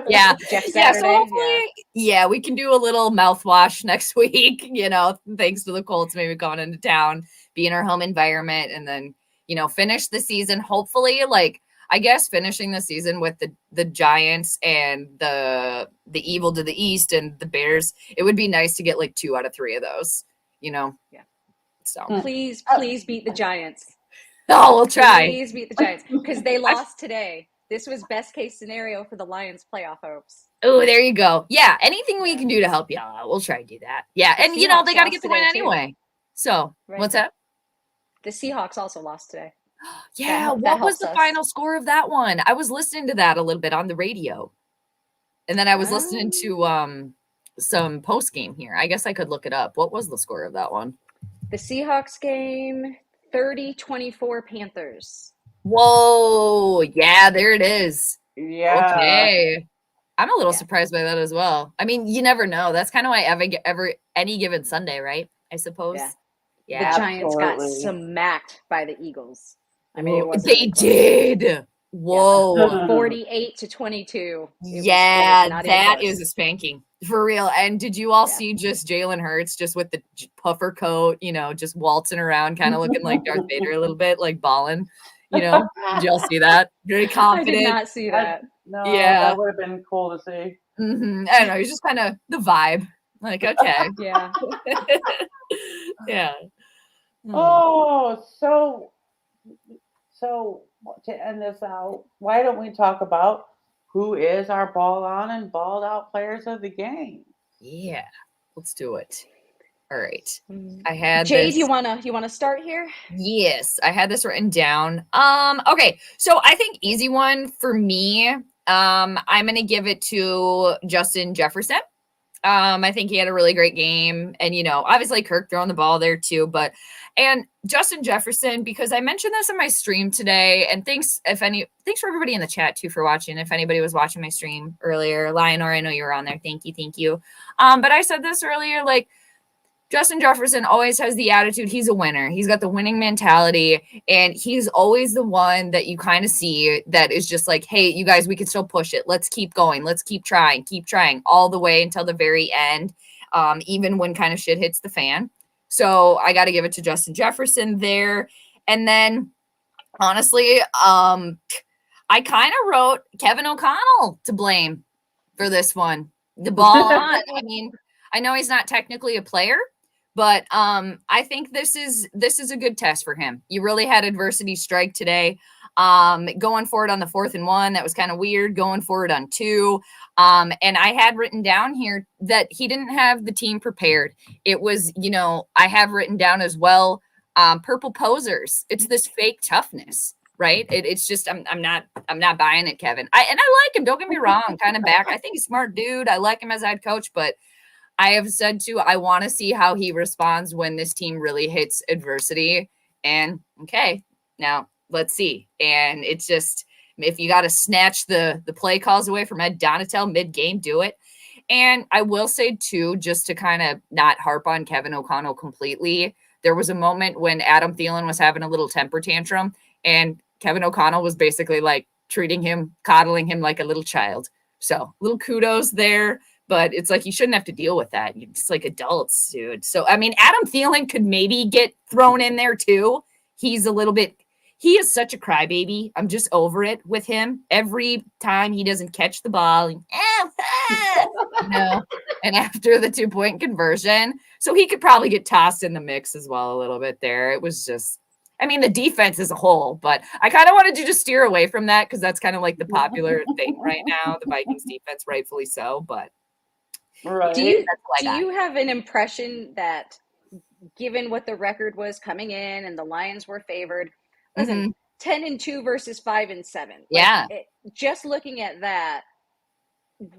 Yeah. Jeff Yeah. Saturday. So hopefully, yeah, we can do a little mouthwash next week, you know, thanks to the Colts maybe going into town, be in our home environment, and then, you know, finish the season. Hopefully, like, I guess finishing the season with the Giants and the evil to the east and the Bears, it would be nice to get like 2 out of 3 of those, you know. Yeah. So please beat the Giants. Oh, we'll try. Please beat the Giants because they lost today. This was best case scenario for the Lions' playoff hopes. Oh, there you go. Yeah, anything we can do to help you out, we'll try to do that. Yeah, The and you know they Seahawks got to get lost the win today, too. anyway. So Right. what's that? The Seahawks also lost today. Yeah, That what was helps the us. final score of that one? I was listening to that a little bit on the radio, and then I was listening to some post game here. I guess I could look it up. What was the score of that one? The Seahawks game, 30-24 Panthers. Whoa, yeah, there it is. Yeah. Okay. I'm a little Yeah. surprised by that as well. I mean, you never know. That's kind of why ever any given Sunday, right? I suppose. Yeah. Yeah. The Giants got Absolutely. smacked by the Eagles. I mean, it Whoa, wasn't they even close. did. Whoa. 48-22. Yeah, not even that close. is a spanking for real. And did you all Yeah. see just Jalen Hurts just with the puffer coat, you know, just waltzing around, kind of looking like Darth Vader a little bit, like balling, you know? Did y'all see that? Very I confident. did not see that. No, Yeah. that would have been cool to see. I don't know. He's just kind of the vibe. Like, okay. Yeah. Yeah. Oh, so to end this out, why don't we talk about who is our ball on and balled out players of the game? Yeah. Let's do it. All right. I had Jade, this. you wanna start here? Yes, I had this written down. Okay, so I think easy one for me. I'm gonna give it to Justin Jefferson. I think he had a really great game, and you know, obviously Kirk throwing the ball there too, and Justin Jefferson, because I mentioned this in my stream today, and thanks for everybody in the chat too for watching. If anybody was watching my stream earlier, Lioness, I know you were on there. Thank you. But I said this earlier, like, Justin Jefferson always has the attitude. He's a winner. He's got the winning mentality, and he's always the one that you kind of see that is just like, hey, you guys, we can still push it. Let's keep going. Let's keep trying all the way until the very end, even when kind of shit hits the fan. So I got to give it to Justin Jefferson there. And then, honestly, I kind of wrote Kevin O'Connell to blame for this one. The ball on. I mean, I know he's not technically a player, but I think this is a good test for him. You really had adversity strike today. Going forward on the 4th and 1, that was kind of weird. Going forward on 2. And I had written down here that he didn't have the team prepared. It was, you know, I have written down as well, purple posers. It's this fake toughness, right? It's just, I'm not buying it, Kevin. I like him. Don't get me wrong. Kind of back. I think he's a smart dude. I like him as head coach, but I have said too, I want to see how he responds when this team really hits adversity. And okay, now let's see. And it's just, if you got to snatch the play calls away from Ed Donatel mid-game, do it. And I will say too, just to kind of not harp on Kevin O'Connell completely, there was a moment when Adam Thielen was having a little temper tantrum, and Kevin O'Connell was basically like treating him, coddling him like a little child. So little kudos there But it's like you shouldn't have to deal with that. It's like adults, dude. So I mean, Adam Thielen could maybe get thrown in there too. He's a little bit. He is such a crybaby. I'm just over it with him. Every time he doesn't catch the ball, and after the 2-point conversion, so he could probably get tossed in the mix as well a little bit there. It was just, I mean, the defense as a whole, but I kind of wanted to just steer away from that because that's kind of like the popular thing right now. The Vikings defense, rightfully so, but Right. Do you have an impression that, given what the record was coming in and the Lions were favored, listen, 10-2 versus 5-7. Yeah. Just looking at that,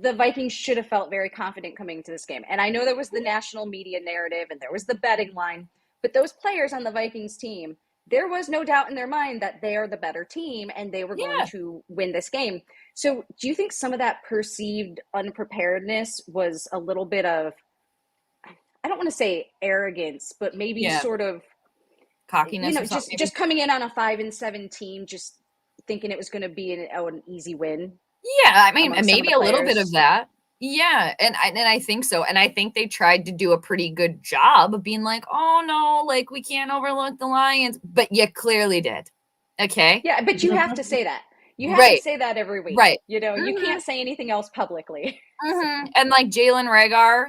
the Vikings should have felt very confident coming into this game. And I know there was the national media narrative and there was the betting line, but those players on the Vikings team, there was no doubt in their mind that they are the better team and they were going to win this game. So do you think some of that perceived unpreparedness was a little bit of, I don't want to say arrogance, but maybe sort of cockiness, just coming in on a 5-7 team, just thinking it was going to be an easy win? Yeah, I mean, maybe a little bit of that. Yeah, and I think so. And I think they tried to do a pretty good job of being like, oh no, like we can't overlook the Lions, but you clearly did. Okay. Yeah, but you have to say that. You have to say that every week. Right. You know, you can't say anything else publicly. And like Jalen Reagor,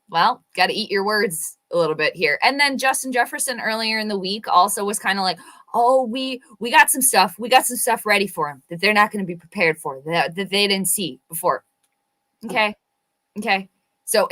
well, got to eat your words a little bit here. And then Justin Jefferson earlier in the week also was kind of like, oh, we got some stuff. We got some stuff ready for them that they're not going to be prepared for, that they didn't see before. Okay. So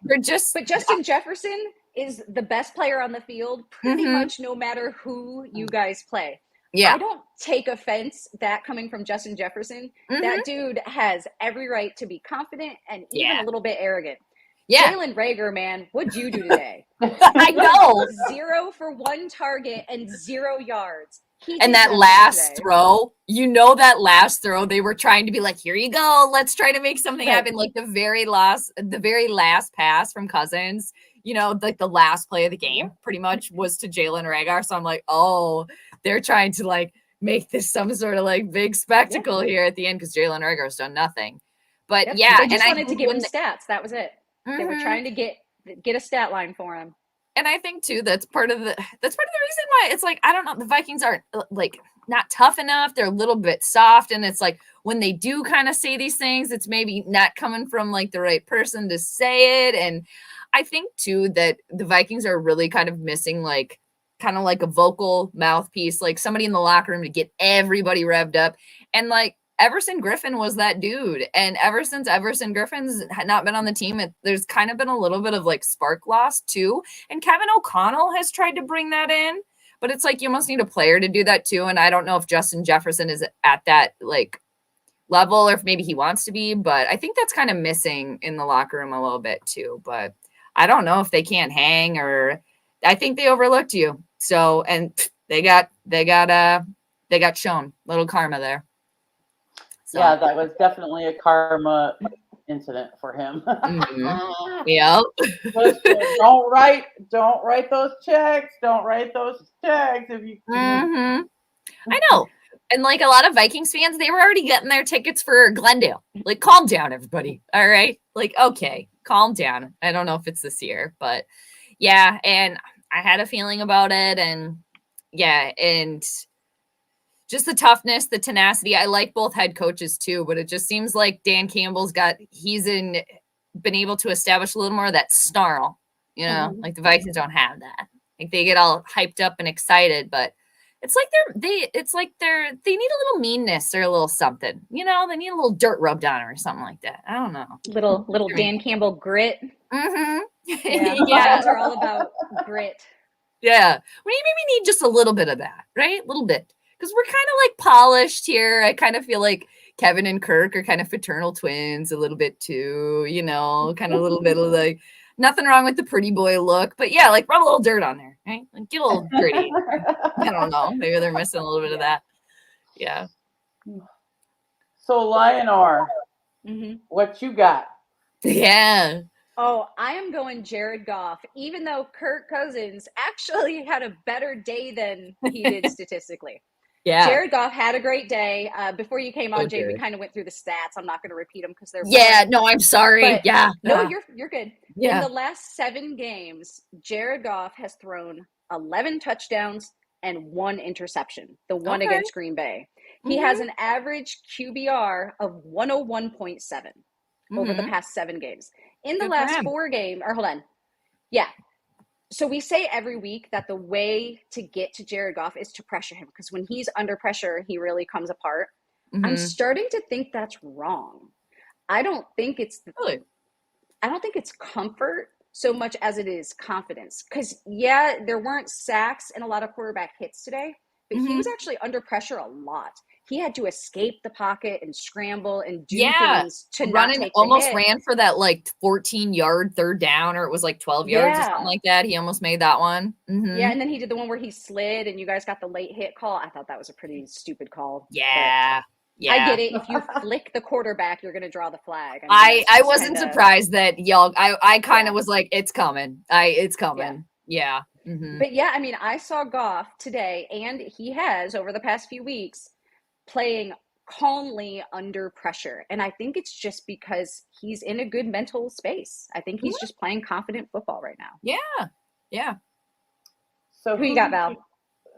they're just. But Justin Jefferson is the best player on the field pretty much no matter who you guys play. Yeah. I don't take offense that coming from Justin Jefferson. That dude has every right to be confident and even a little bit arrogant. Yeah. Jalen Reagor, man, what'd you do today? I know. 0 for 1 target and 0 yards. And that last throw, that last throw, they were trying to be like, here you go. Let's try to make something happen. Like the very last pass from Cousins, like the last play of the game pretty much was to Jalen Reagor. So I'm like, oh, they're trying to like make this some sort of like big spectacle here at the end because Jalen Reagor's done nothing. But they just wanted to give him stats. That was it. They were trying to get a stat line for him. And I think too that's part of the reason why it's like, I don't know, the Vikings aren't like not tough enough. They're a little bit soft, and it's like when they do kind of say these things, it's maybe not coming from like the right person to say it. And I think too that the Vikings are really kind of missing like kind of like a vocal mouthpiece, like somebody in the locker room to get everybody revved up. And like Everson Griffin was that dude. And ever since Everson Griffin's not been on the team, there's kind of been a little bit of like spark loss too. And Kevin O'Connell has tried to bring that in, but it's like you almost need a player to do that too. And I don't know if Justin Jefferson is at that like level or if maybe he wants to be, but I think that's kind of missing in the locker room a little bit too. But I don't know if they can't hang, or I think they overlooked you. So, and they got shown little karma there. So. Yeah, that was definitely a karma incident for him. Yeah. Don't write those checks. Don't write those checks if you. I know. And like a lot of Vikings fans, they were already getting their tickets for Glendale. Like, calm down, everybody. All right. Like, okay, calm down. I don't know if it's this year, but yeah. And I had a feeling about it, and yeah, and just the toughness, the tenacity. I like both head coaches too, but it just seems like Dan Campbell's been able to establish a little more of that snarl, like the Vikings don't have that. Like they get all hyped up and excited, but it's like they need a little meanness or a little something, they need a little dirt rubbed on or something like that. I don't know. Little Dan Campbell grit. Yeah, Lions are all about grit. Yeah. We maybe need just a little bit of that, right? A little bit. Because we're kind of like polished here. I kind of feel like Kevin and Kirk are kind of fraternal twins a little bit too, kind of a little bit of like nothing wrong with the pretty boy look. But yeah, like rub a little dirt on there, right? Like, get a little gritty. I don't know. Maybe they're missing a little bit of that. Yeah. So Lionor, what you got? Yeah. Oh, I am going Jared Goff, even though Kirk Cousins actually had a better day than he did statistically. Yeah. Jared Goff had a great day. Before you came on, Good, Jade, we Jared. kind of went through the stats. I'm not going to repeat them because they're Yeah, boring. no, I'm sorry. But yeah. No, Yeah. you're good. In Yeah. the last 7 games, Jared Goff has thrown 11 touchdowns and 1 interception, the one Okay. against Green Bay. He has an average QBR of 101.7 over the past 7 games. In the Good for last him. 4 games, or hold on. Yeah. So we say every week that the way to get to Jared Goff is to pressure him, because when he's under pressure, he really comes apart. I'm starting to think that's wrong. I don't think it's Really? I don't think it's comfort so much as it is confidence. Because, yeah, there weren't sacks and a lot of quarterback hits today, but he was actually under pressure a lot. He had to escape the pocket and scramble and do things to not take the almost hit. ran for that like 14-yard third down, or it was like 12 yards or something like that. He almost made that one. Yeah, and then he did the one where he slid and you guys got the late hit call. I thought that was a pretty stupid call. Yeah. Yeah. I get it. If you flick the quarterback, you're going to draw the flag. I wasn't surprised that y'all. I kind of was like, it's coming. It's coming. Yeah. But yeah, I mean, I saw Goff today, and he has over the past few weeks playing calmly under pressure. And I think it's just because he's in a good mental space. I think he's just playing confident football right now. Yeah. Yeah. So who you got, Val?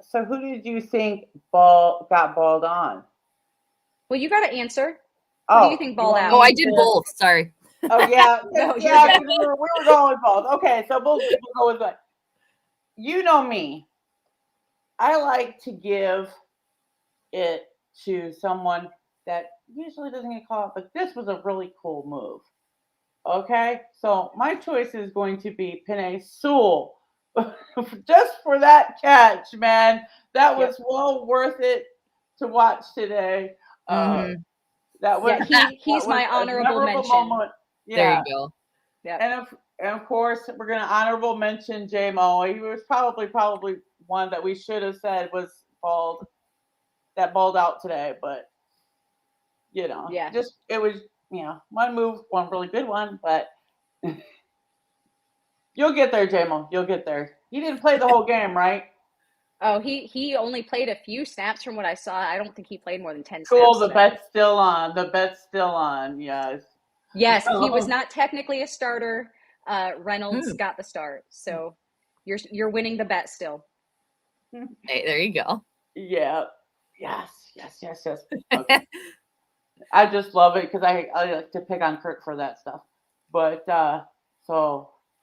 So who did you think got balled on? Well, you got to answer. Who do you think balled out? Oh, I did both. Sorry. Oh, yeah. No, yeah, we were going with both. Okay, so we'll go with that. You know me. I like to give it to someone that usually doesn't get caught, but this was a really cool move. Okay, so my choice is going to be Penei Sewell. Just for that catch, man. That was well worth it to watch today. That was he's my honorable mention. Moment. Yeah. There you go. Yeah. And of course, we're going to honorable mention J-Mo. He was probably one that we should have said was balled out today, but it was one move, one really good one, but you'll get there, J-Mo. You'll get there. He didn't play the whole game, right? Oh, he only played a few snaps from what I saw. I don't think he played more than 10 snaps. Cool, the bet's still on. Yes. Yes, he was not technically a starter. Reynolds got the start. So you're winning the bet still. Hey, there you go. Yeah. Yes. Okay. I just love it because I like to pick on Kirk for that stuff. But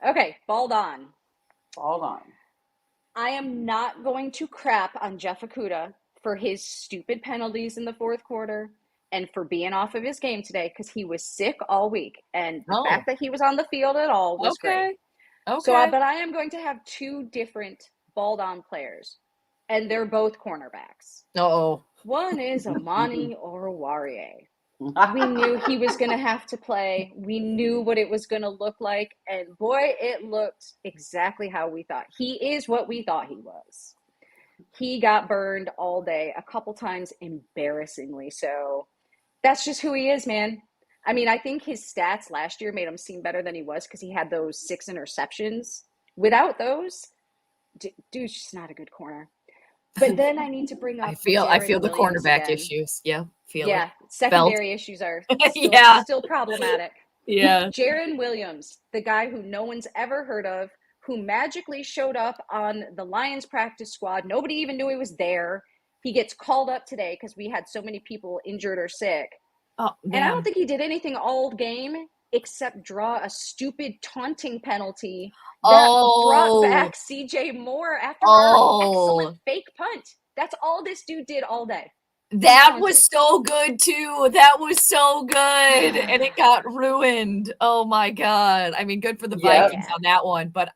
okay, balled on. Hold on. I am not going to crap on Jeff Okudah for his stupid penalties in the fourth quarter and for being off of his game today because he was sick all week. And the fact that he was on the field at all was great. Okay. So, but I am going to have 2 different balled on players, and they're both cornerbacks. Uh-oh. One is Amani Oruwariye. We knew he was going to have to play. We knew what it was going to look like. And boy, it looked exactly how we thought. He is what we thought he was. He got burned all day, a couple times embarrassingly. So that's just who he is, man. I mean, I think his stats last year made him seem better than he was because he had those 6 interceptions. Without those, dude's just not a good corner. But then I need to bring up I feel the Williams cornerback again. issues. Yeah. Secondary issues are still problematic. Yeah. Jaron Williams, the guy who no one's ever heard of, who magically showed up on the Lions practice squad. Nobody even knew he was there. He gets called up today because we had so many people injured or sick. Oh, and I don't think he did anything all game except draw a stupid taunting penalty that brought back CJ Moore after our excellent fake punt. That's all this dude did all day. That was so good too. That was so good. And it got ruined. Oh my God. I mean, good for the Vikings on that one, but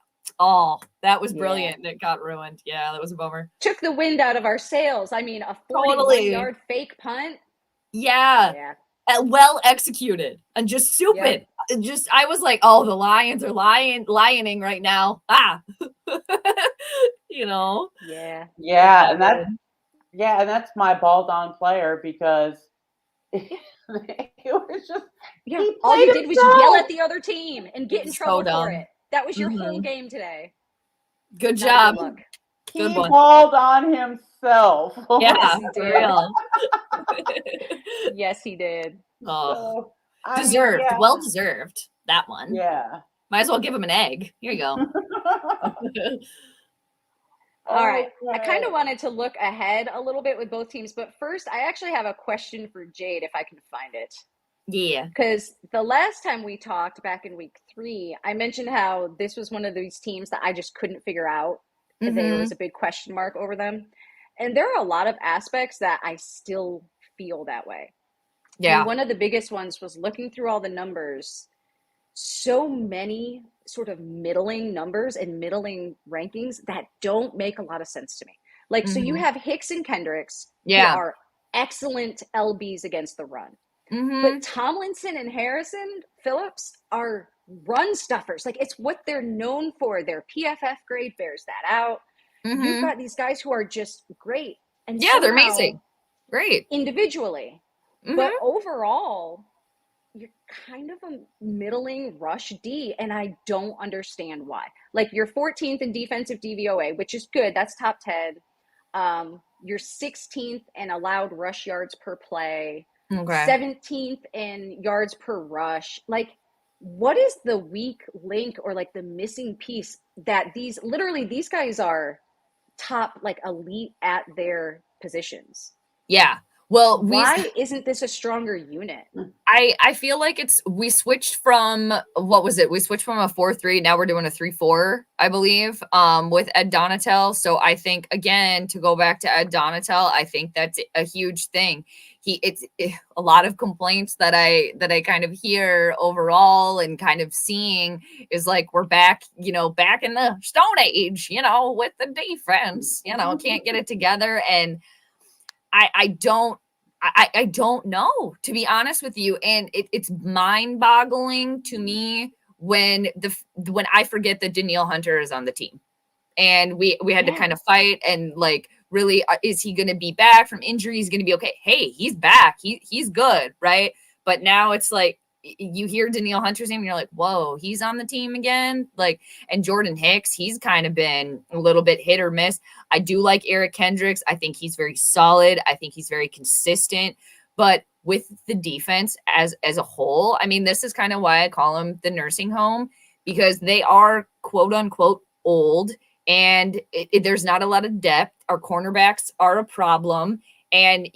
that was brilliant. And it got ruined. Yeah, that was a bummer. Took the wind out of our sails. I mean, a 41-yard fake punt. Yeah. Well executed and just stupid. I was like, the Lions are lioning right now. Yeah, and that's my balled on player because it was just all you did was yell at the other team and get in trouble for it. That was your whole game today. Good job. Good He one. hauled on himself. Yeah, Yes, he for did. real. Yes, he did. Oh, So, I mean, deserved. yeah. Well deserved. That one. Yeah. Might as well give him an egg. Here you go. All right. I kind Okay. of wanted to look ahead a little bit with both teams, but first, I actually have a question for Jade if I can find it. Yeah. Because the last time we talked back in week 3, I mentioned how this was one of these teams that I just couldn't figure out. There Mm-hmm. was a big question mark over them. And there are a lot of aspects that I still feel that way. And Yeah. one of the biggest ones was looking through all the numbers. So many sort of middling numbers and middling rankings that don't make a lot of sense to me. Like, so you Mm-hmm. have Hicks and Kendricks, who Yeah. are excellent LBs against the run. Mm-hmm. But Tomlinson and Harrison Phillips are run stuffers. Like, it's what they're known for. Their PFF grade bears that out. You've Mm-hmm. got these guys who are just great. And Yeah, they're somehow, amazing. Great. individually, but Mm-hmm. overall, you're kind of a middling rush D, and I don't understand why. Like, you're 14th in defensive DVOA, which is good. That's top 10. You're 16th in allowed rush yards per play, Okay. 17th in yards per rush. Like, what is the weak link or like the missing piece that these guys are top, like, elite at their positions? Yeah. Well, Why isn't this a stronger unit? I feel like we switched from what was it? We switched from a 4-3. Now we're doing a 3-4, I believe, with Ed Donatel. So I think, again, to go back to Ed Donatel, I think that's a huge thing. It's a lot of complaints that I kind of hear overall and kind of seeing is like we're back in the Stone Age, with the defense, can't get it together. And I don't know, to be honest with you. And it's mind-boggling to me when I forget that Danielle Hunter is on the team. And we had to kind of fight and like, really, is he going to be back from injury? He's going to be okay. Hey, he's back. He's good, right? But now it's like you hear Danielle Hunter's name and you're like, whoa, he's on the team again. Like, and Jordan Hicks, he's kind of been a little bit hit or miss. I do like Eric Kendricks. I think he's very solid. I think he's very consistent. But with the defense as a whole, I mean, this is kind of why I call them the nursing home, because they are quote unquote old. And there's not a lot of depth. Our cornerbacks are a problem. And,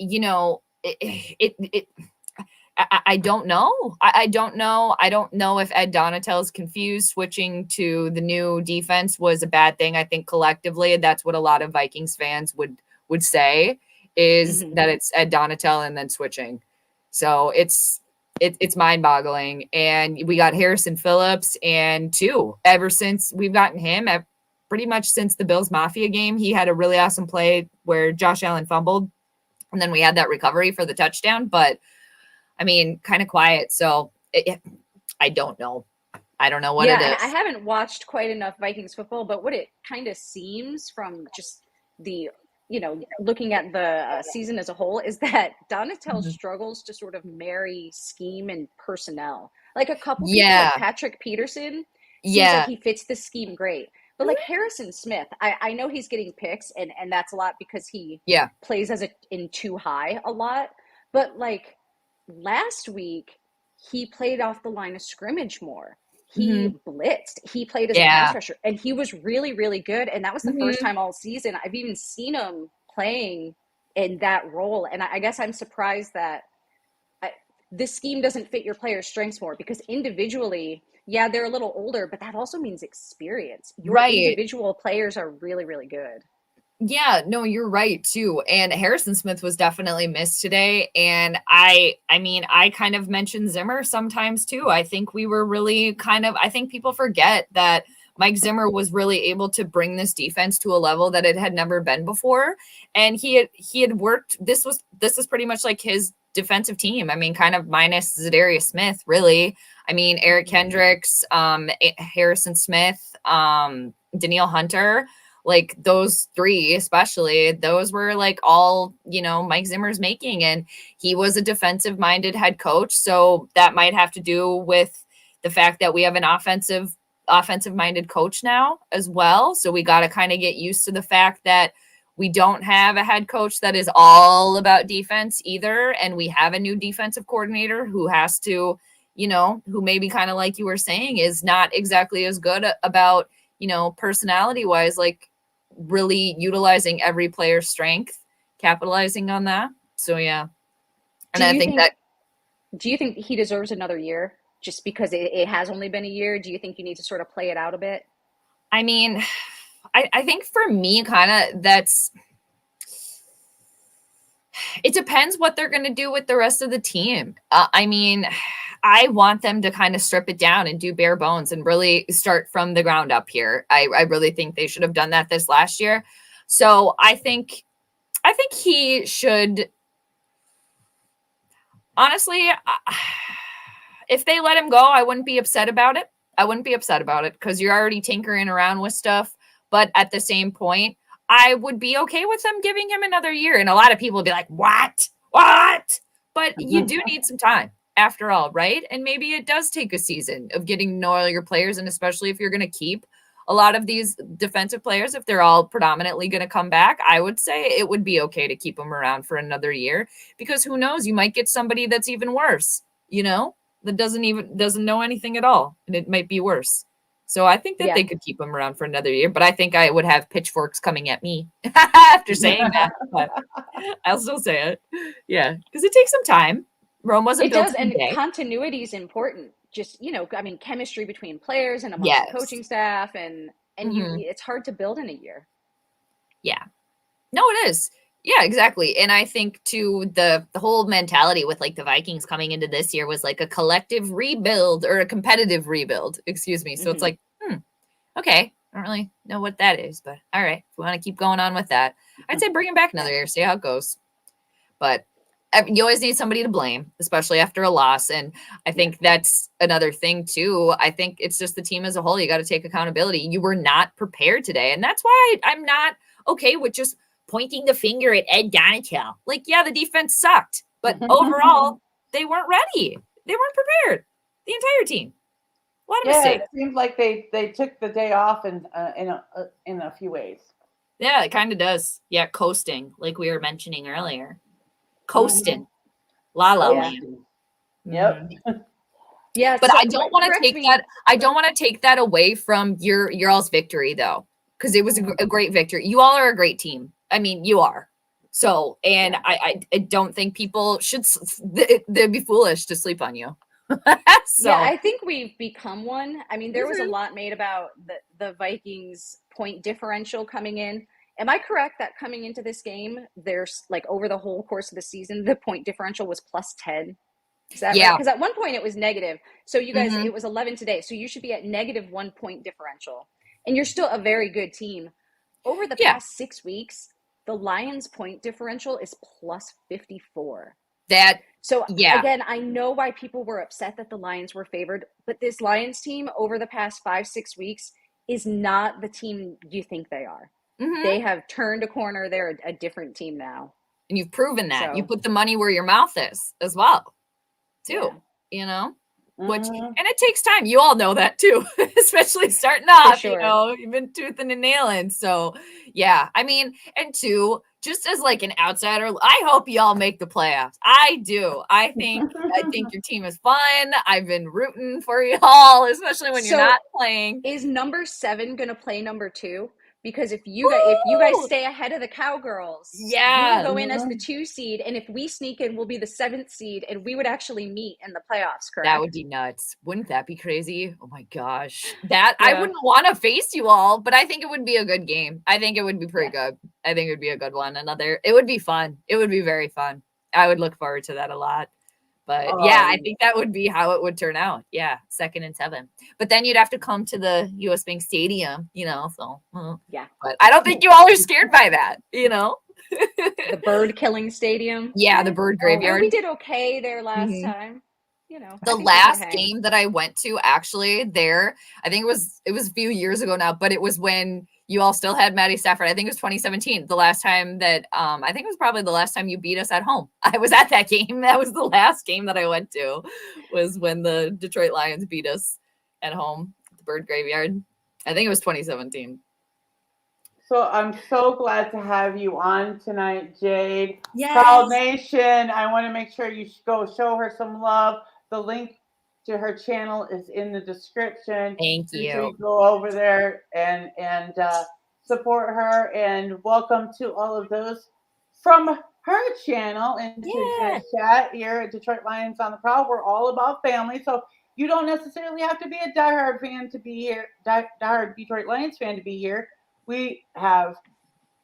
I don't know. I don't know. I don't know if Ed Donatel is confused. Switching to the new defense was a bad thing. I think collectively, that's what a lot of Vikings fans would say is that it's Ed Donatel and then switching. So it's mind-boggling. And we got Harrison Phillips, and ever since we've gotten him, pretty much since the Bills Mafia game, he had a really awesome play where Josh Allen fumbled, and then we had that recovery for the touchdown. But I mean, kind of quiet. So I don't know. I don't know what it is. I haven't watched quite enough Vikings football, but what it kind of seems from just the, looking at the season as a whole is that Donatel struggles to sort of marry scheme and personnel. Like a couple people, like Patrick Peterson, seems like he fits the scheme great. But like Harrison Smith, I know he's getting picks, and that's a lot because he plays in too high a lot. But like last week, he played off the line of scrimmage more. He blitzed. He played as a pass rusher, and he was really, really good. And that was the first time all season I've even seen him playing in that role. And I guess I'm surprised that this scheme doesn't fit your players' strengths more, because individually, they're a little older, but that also means experience. Your individual players are really, really good. Yeah, no, you're right too. And Harrison Smith was definitely missed today. And I mean, I kind of mentioned Zimmer sometimes too. I think we were really I think people forget that Mike Zimmer was really able to bring this defense to a level that it had never been before. And he had worked, this is pretty much like his defensive team. I mean, kind of minus Zadarius Smith, really. I mean, Eric Kendricks, Harrison Smith, Danielle Hunter, like those three, especially, those were like all, Mike Zimmer's making, and he was a defensive minded head coach. So that might have to do with the fact that we have an offensive offensive minded coach now as well. So we got to kind of get used to the fact that we don't have a head coach that is all about defense either. And we have a new defensive coordinator who has to, who maybe kind of like you were saying is not exactly as good about, personality wise, like really utilizing every player's strength, capitalizing on that. So, yeah. And do you think he deserves another year just because it has only been a year? Do you think you need to sort of play it out a bit? I mean, I think for me, kind of it depends what they're going to do with the rest of the team. I mean, I want them to kind of strip it down and do bare bones and really start from the ground up here. I really think they should have done that this last year. So I think he should. Honestly, if they let him go, I wouldn't be upset about it. Because you're already tinkering around with stuff. But at the same point, I would be okay with them giving him another year. And a lot of people would be like, what? But you do need some time after all, right? And maybe it does take a season of getting to know all your players. And especially if you're going to keep a lot of these defensive players, if they're all predominantly going to come back, I would say it would be okay to keep them around for another year, because who knows, you might get somebody that's even worse, that doesn't know anything at all. And it might be worse. So I think that they could keep him around for another year, but I think I would have pitchforks coming at me after saying that, but I'll still say it. Yeah. Because it takes some time. Rome wasn't built in a day. And continuity is important. Just, chemistry between players and amongst the coaching staff, and it's hard to build in a year. Yeah. No, it is. Yeah, exactly. And I think too, the whole mentality with like the Vikings coming into this year was like a collective rebuild or a competitive rebuild, excuse me. So it's like, okay, I don't really know what that is, but all right, if we want to keep going on with that, I'd say bring him back another year, see how it goes. But you always need somebody to blame, especially after a loss. And I think that's another thing too. I think it's just the team as a whole. You got to take accountability. You were not prepared today. And that's why I'm not okay with just pointing the finger at Ed Donatel. Like, yeah, the defense sucked, but overall, they weren't ready. They weren't prepared. The entire team. A lot of mistakes. It seems like they took the day off in a few ways. Yeah, it kind of does. Yeah, coasting, like we were mentioning earlier. Coasting. La La Land. Yep. Yeah, but I don't want to take that. I don't want to take that away from your all's victory, though, because it was a great victory. You all are a great team. I mean, you are. So, and I don't think people should. They'd be foolish to sleep on you. So. Yeah, I think we've become one. I mean, there was a lot made about the Vikings point differential coming in. Am I correct that coming into this game, there's like over the whole course of the season, the point differential was plus 10? Is that right? Because at one point it was negative. So you guys, it was 11 today. So you should be at negative 1 point differential. And you're still a very good team. Over the past 6 weeks, the Lions point differential is plus 54. Again, I know why people were upset that the Lions were favored, but this Lions team over the past 5-6 weeks is not the team you think they are. They have turned a corner. They're a different team now. And you've proven that. So, you put the money where your mouth is as well, too, which, and it takes time. You all know that too, especially starting off, you've been toothing and nailing. So yeah, I mean, and two, just as like an outsider, I hope y'all make the playoffs. I do. I think your team is fun. I've been rooting for y'all, especially when you're not playing. Is number 7 going to play number 2? Because if you guys stay ahead of the Cowgirls, you will go in as the 2 seed, and if we sneak in, we'll be the 7th seed, and we would actually meet in the playoffs. Correct? That would be nuts. Wouldn't that be crazy? Oh my gosh, I wouldn't want to face you all, but I think it would be a good game. I think it would be pretty good. I think it would be a good one. It would be fun. It would be very fun. I would look forward to that a lot. But I think that would be how it would turn out. Yeah, 2nd and 7. But then you'd have to come to the US Bank Stadium, so. Yeah. But I don't think you all are scared by that, The bird killing stadium. Yeah, the bird graveyard. We did okay there last time. The last game that I went to actually there, I think it was a few years ago now, but it was when you all still had Maddie Stafford. I think it was 2017. The last time that I think it was probably the last time you beat us at home. I was at that game. That was the last game that I went to, was when the Detroit Lions beat us at home at the the bird graveyard. I think it was 2017. So I'm so glad to have you on tonight, Jade. Yes. Proud Nation, I want to make sure you go show her some love. The link to her channel is in the description. Thank Make sure you. you go over there and support her. And welcome to all of those from her channel into Yeah. the chat here at Detroit Lions on the Prowl. We're all about family, so you don't necessarily have to be a diehard fan to be here, diehard Detroit Lions fan to be here. We have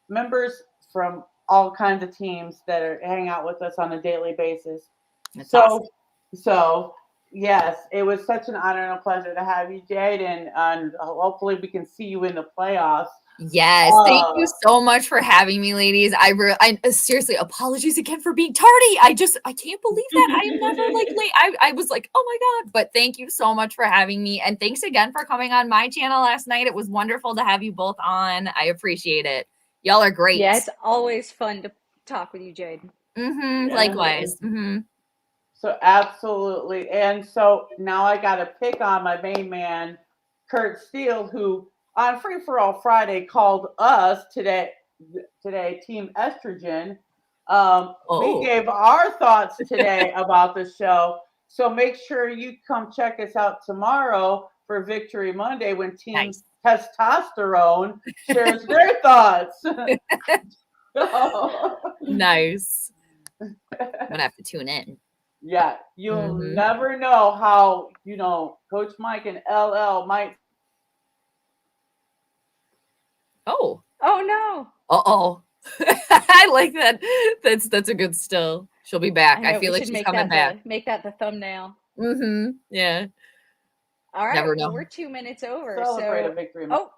members from all kinds of teams that are hang out with us on a daily basis. That's So, awesome. so yes, it was such an honor and a pleasure to have you, Jade, and hopefully we can see you in the playoffs. Yes, thank you so much for having me, ladies. I seriously, apologies again for being tardy. I can't believe that. I am never like late. I was like, oh my God. But thank you so much for having me. And thanks again for coming on my channel last night. It was wonderful to have you both on. I appreciate it. Y'all are great. Yeah, it's always fun to talk with you, Jade. Likewise. So absolutely. And so now I got to pick on my main man, Kurt Steele, who on Free for All Friday called us today, Team Estrogen. We gave our thoughts today about the show. So make sure you come check us out tomorrow for Victory Monday when Team Testosterone shares their thoughts. Nice. I'm gonna have to tune in. Yeah, you'll never know how, Coach Mike and LL might. Oh no. Uh-oh. I like that. That's a good still. She'll be back. I feel like she's coming back. Make that the thumbnail. Yeah. All right. Never know. Well, we're 2 minutes over. Celebrate a victory. Oh,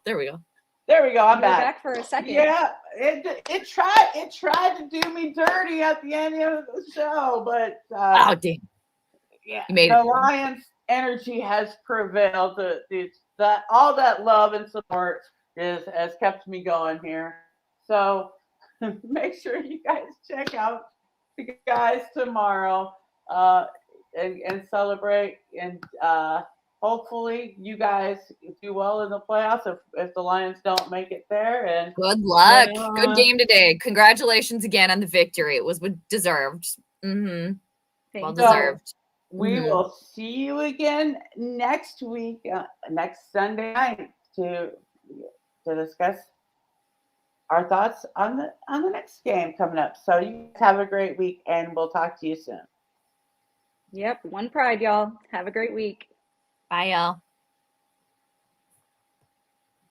there we go. There we go. I'm back for a second. Yeah, it tried to do me dirty at the end of the show, but oh damn. Yeah, you made the Lions energy has prevailed. All that love and support has kept me going here. So make sure you guys check out the guys tomorrow and celebrate, and hopefully you guys do well in the playoffs if the Lions don't make it there. And good luck. Good game today. Congratulations again on the victory. It was deserved. Well deserved. We will see you again next week, next Sunday night to discuss our thoughts on the next game coming up. So you have a great week, and we'll talk to you soon. Yep. One pride, y'all. Have a great week. Bye, y'all.